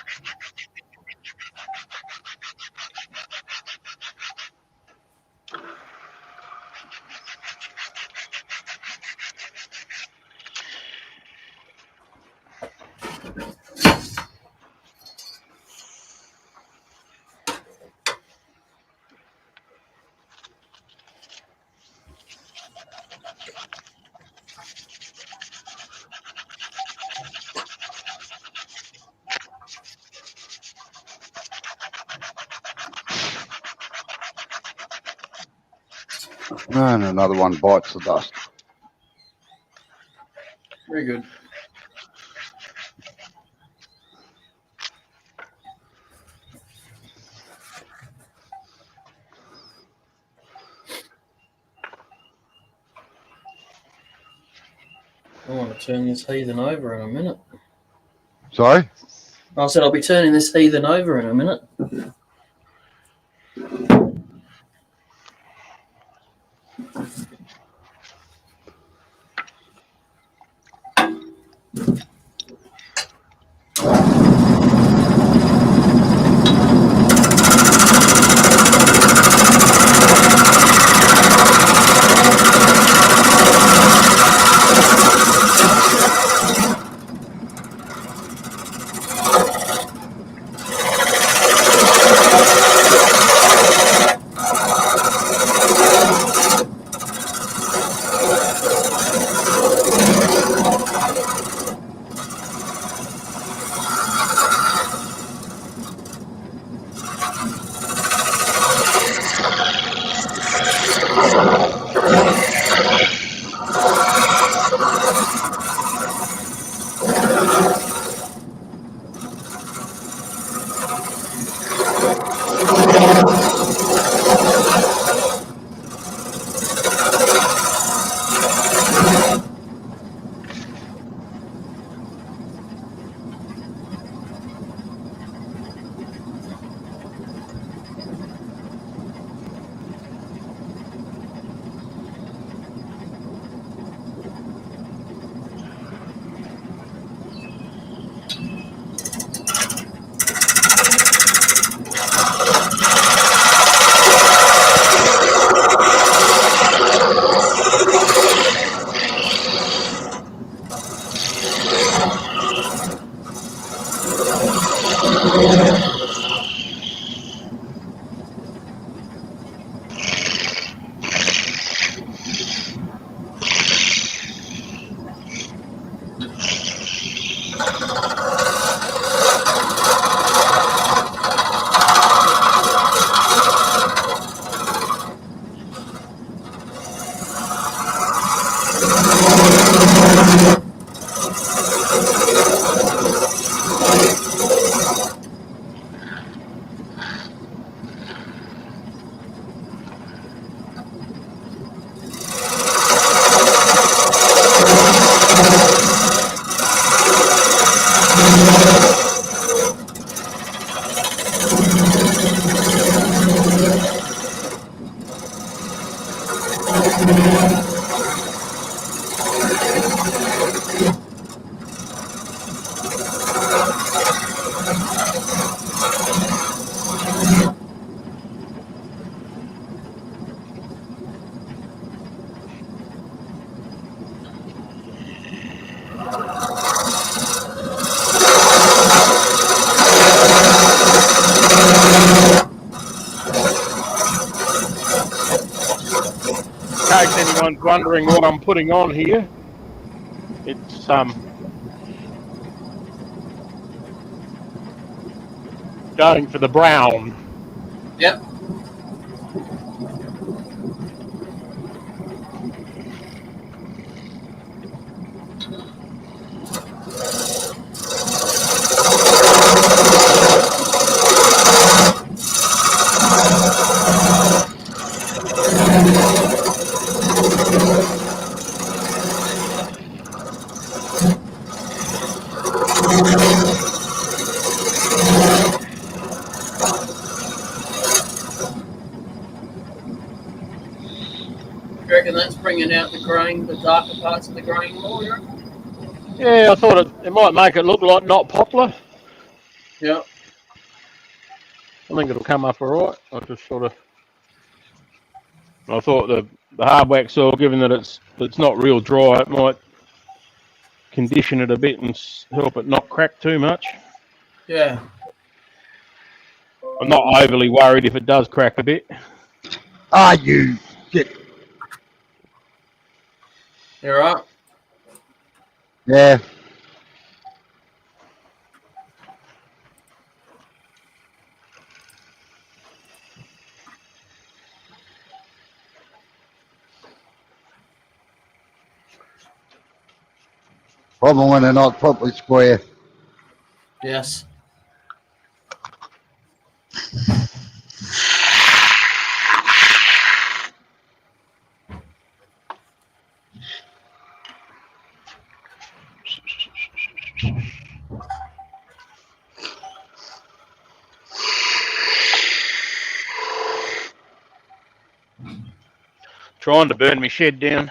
And another one bites the dust. Very good. I want to turn this heathen over in a minute. Sorry? I said I'll be turning this heathen over in a minute. In case anyone's wondering what I'm putting on here, it's going for the brown. Yep. I reckon that's bringing out the grain, the darker parts of the grain more, yeah? Yeah, I thought it might make it look like not poplar. Yeah. I think it'll come up all right. I thought the hard wax soil, given that it's not real dry, it might condition it a bit and help it not crack too much. Yeah. I'm not overly worried if it does crack a bit. Ah, you shit. You right? Yeah. Problem when they're not properly square. Yes. Trying to burn my shed down.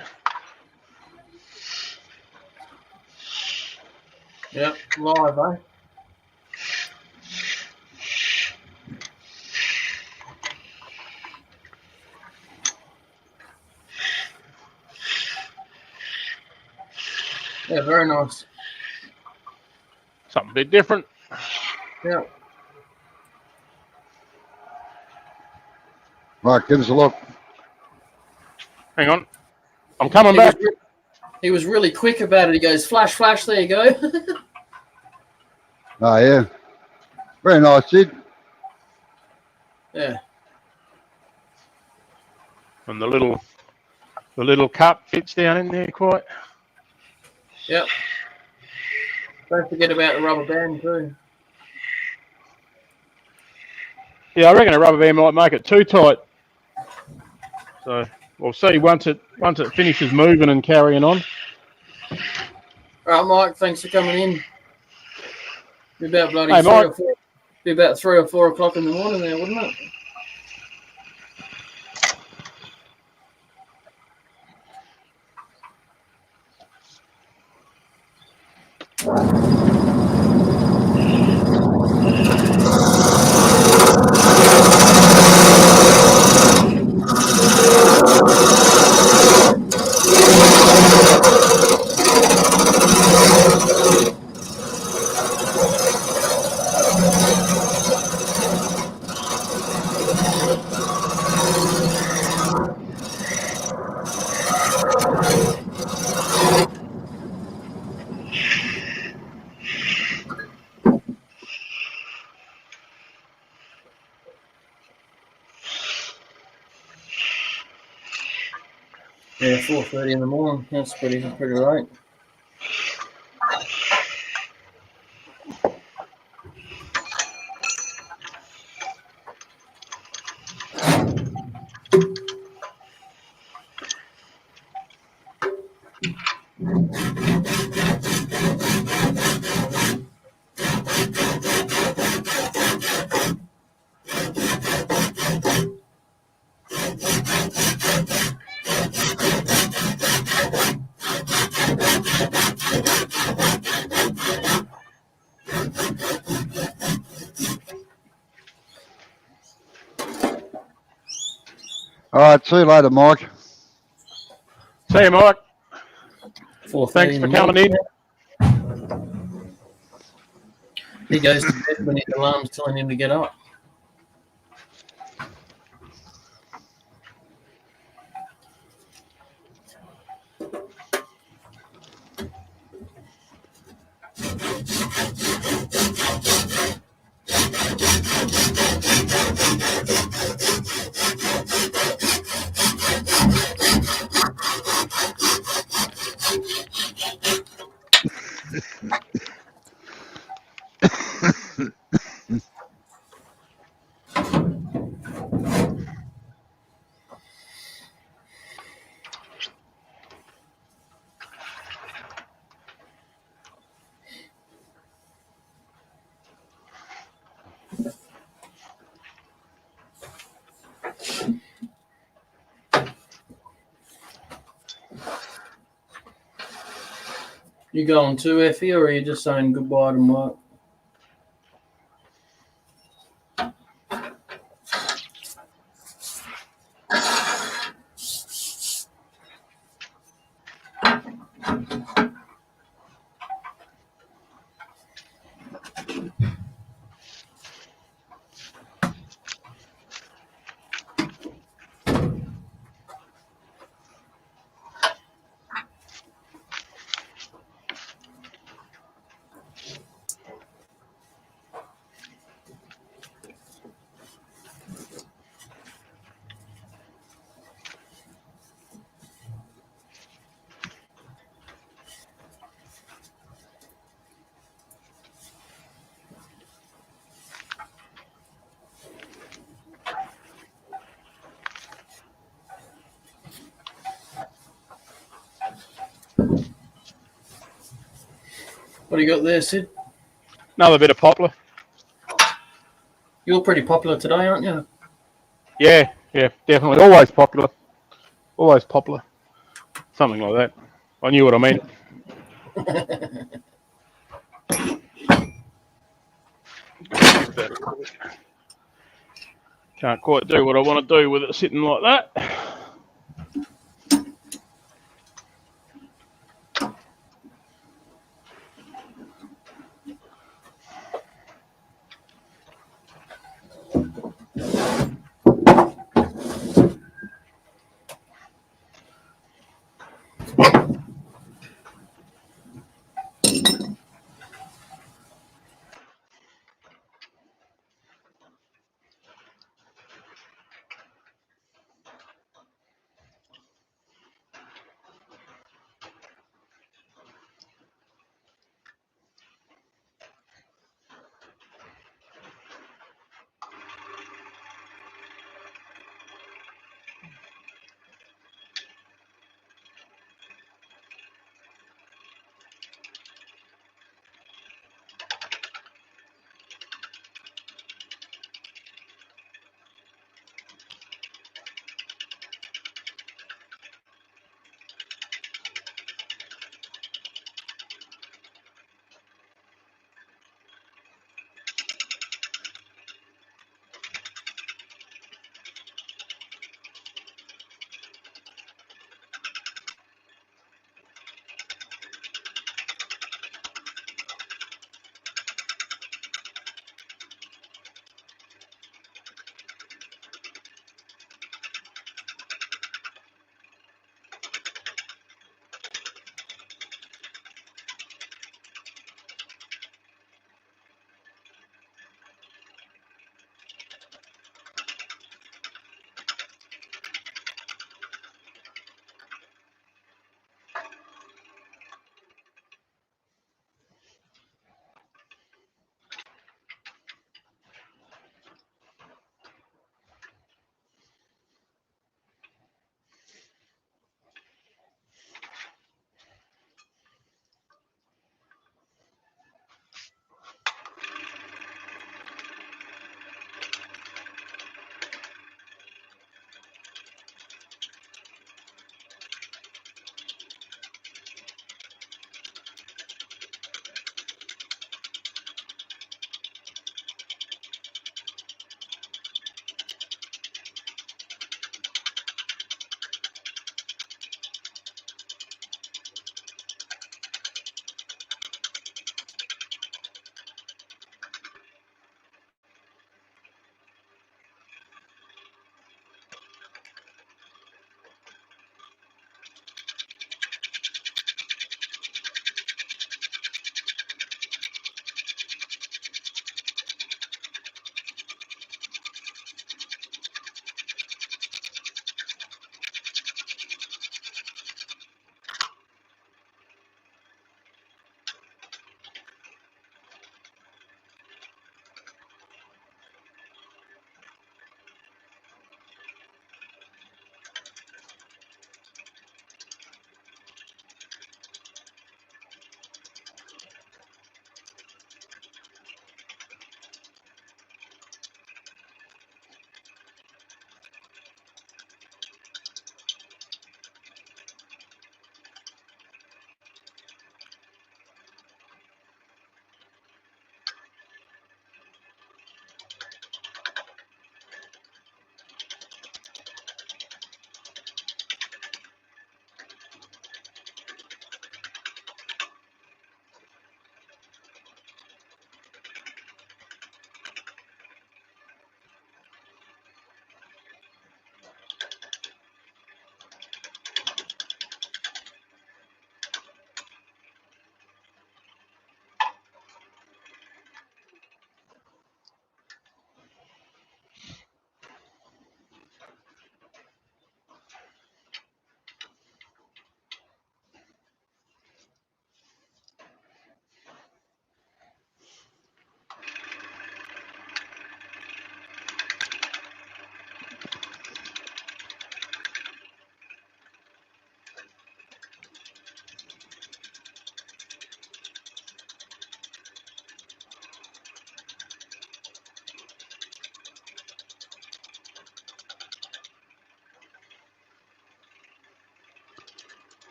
Yep, live, eh? Yeah, very nice. Something a bit different. Yeah. Right, give us a look. Hang on. I'm coming back. He was really quick about it. He goes, flash, flash, there you go. Oh, yeah. Very nice, Sid. Yeah. And the little cup fits down in there quite. Yep. Don't forget about the rubber band too. Yeah, I reckon a rubber band might make it too tight. So we'll see once it finishes moving and carrying on. All right, Mike. Thanks for coming in. Be about bloody Hey, Mike. Be about 3 or 4 o'clock in the morning there, wouldn't it? Yeah, 4:30 in the morning. That's pretty late. All right, see you later, Mike. See you, Mike. 4:30 Thanks in for the coming morning. in. He goes to bed when his alarm's telling him to get up. You going too, Effie, or are you just saying goodbye to Mike? What do you got there, Sid? Another bit of poplar. You're pretty popular today, aren't you? Yeah, definitely. Always popular. Always popular. Something like that. I knew what I meant. Can't quite do what I want to do with it sitting like that.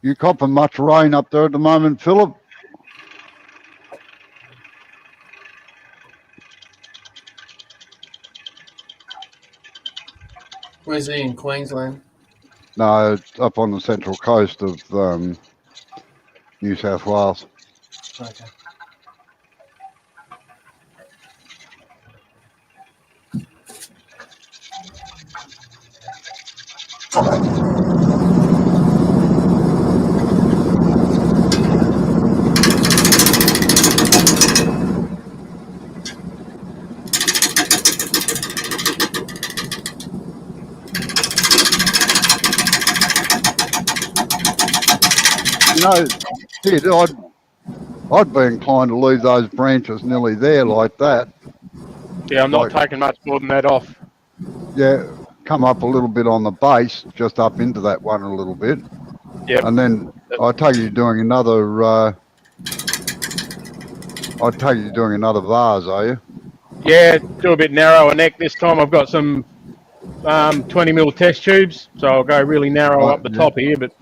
You copping much rain up there at the moment, Philip? Where's he in Queensland? No, it's up on the central coast of New South Wales. Okay. You know, Sid, I'd be inclined to leave those branches nearly there like that. Yeah, I'm not taking much more than that off. Yeah, come up a little bit on the base, just up into that one a little bit. Yep. And then I take you doing another. I take you doing another vase, are you? Yeah, do a bit narrower neck this time. I've got some 20 mil test tubes, so I'll go really narrow up the top here, but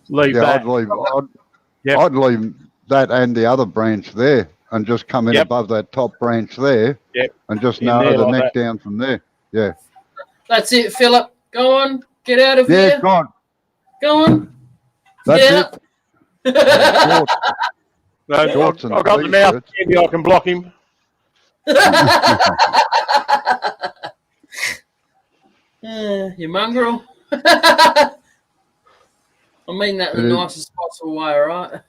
leave that. I'd leave that and the other branch there, and just come in above that top branch there, and just narrow the neck down from there. Yeah. That's it, Philip. Go on, get out of here. Yeah, go on. Go on. That's get it. Out. No, I've got the mouth. Maybe I can block him. You mongrel. I mean that in the nicest possible way, all right?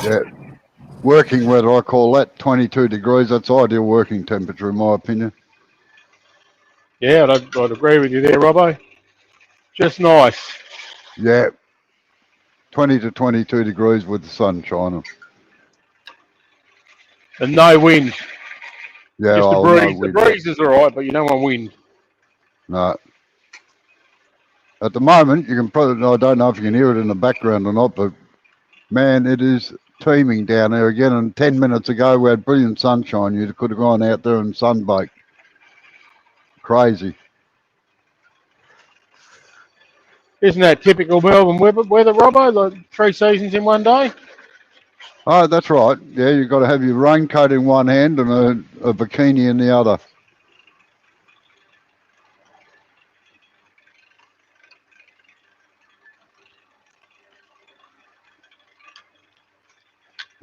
Yeah. Working weather, I call that 22 degrees. That's ideal working temperature, in my opinion. Yeah, I'd agree with you there, Robbo. Just nice. Yeah. 20 to 22 degrees with the sun shining. And no wind. Yeah, just the no breeze. wind. The breeze is all right, but you don't want wind. No. At the moment, you can probably, I don't know if you can hear it in the background or not, but man, it is teeming down there again. And 10 minutes ago, we had brilliant sunshine. You could have gone out there and sunbaked. Crazy. Isn't that typical Melbourne weather, Robbo? Like 3 seasons in one day? Oh, that's right. Yeah, you've got to have your raincoat in one hand and a bikini in the other.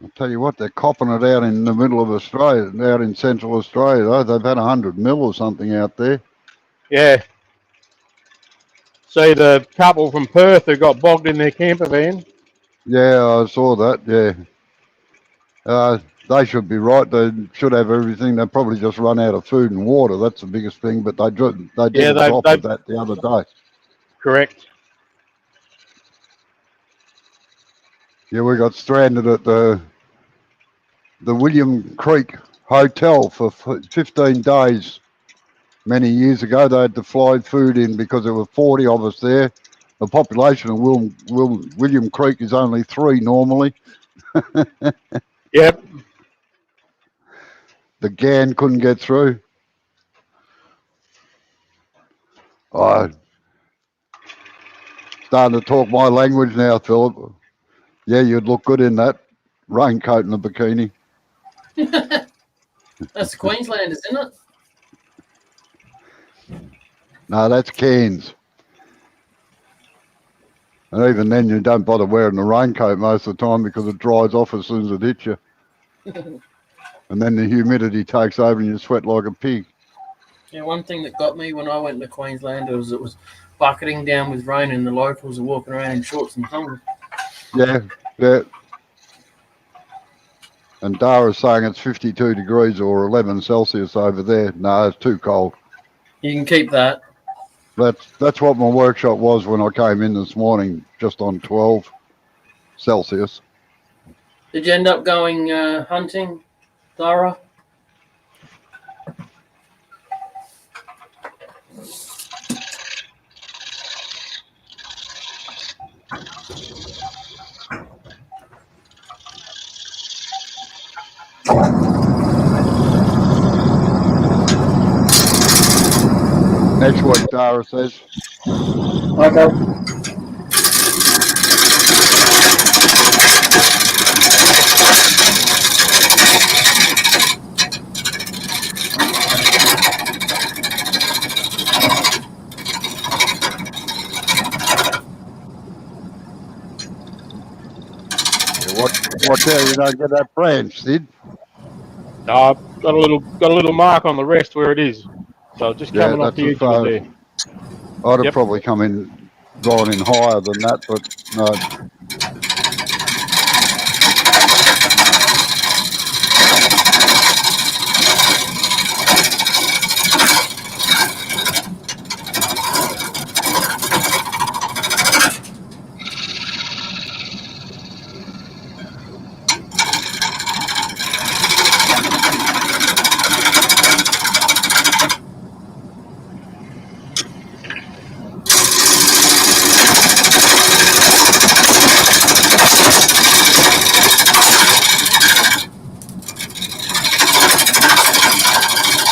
I'll tell you what, they're copping it out in the middle of Australia, out in central Australia, though. They've had 100 mil or something out there. Yeah. See the couple from Perth who got bogged in their camper van? Yeah, I saw that, yeah. They should be right. They should have everything. They probably just run out of food and water. That's the biggest thing. But they did a drop of that the other day. Correct. Yeah, we got stranded at the William Creek Hotel for 15 days. Many years ago, they had to fly food in because there were 40 of us there. The population of William Creek is only 3 normally. Yep. The GAN couldn't get through. Starting to talk my language now, Philip. Yeah, you'd look good in that raincoat and a bikini. That's Queensland, isn't it? No, that's Cairns. And even then, you don't bother wearing the raincoat most of the time because it dries off as soon as it hits you. And then the humidity takes over and you sweat like a pig. Yeah, one thing that got me when I went to Queensland was it was bucketing down with rain and the locals are walking around in shorts and tongs. Yeah, yeah. And Dara's saying it's 52 degrees or 11 Celsius over there. No, it's too cold. You can keep that. That's what my workshop was when I came in this morning, just on 12 Celsius. Did you end up going hunting, Dara? Next week, Dara says. Okay. Watch out you don't get that branch, Sid. No, I've got a little mark on the rest where it is. So just coming off the edge of it there. I'd have probably gone in higher than that, but no.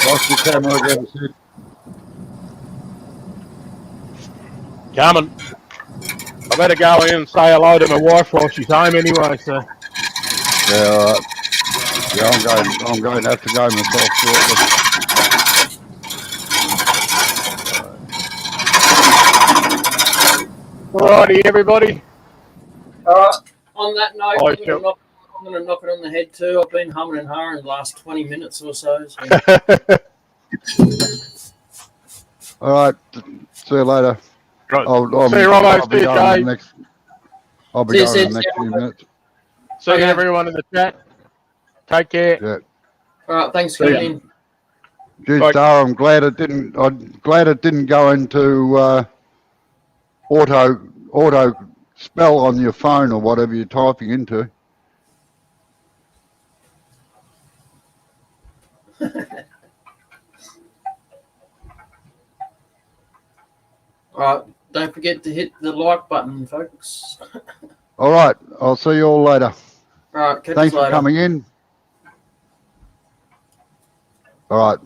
Lost your camera again, Sid. Coming. I better go in and say hello to my wife while she's home anyway, so. Yeah, all right. Yeah, I'm going to have to go myself shortly. Alrighty, everybody. Alright. On that note, Oh, I'm going to knock it on the head too. I've been humming and hawing the last 20 minutes or so. All right. See you later. Right. I'll See you, Robo. I'll be See you, going Jay. in the next. I'll be going in the next few minutes. See everyone in the chat. Take care. Yeah. All right. Thanks for coming in. Geez, Dara, I'm glad it didn't go into auto spell on your phone or whatever you're typing into. All right. Don't forget to hit the like button, folks. All right. I'll see you all later. All right. Thanks for coming in. All right.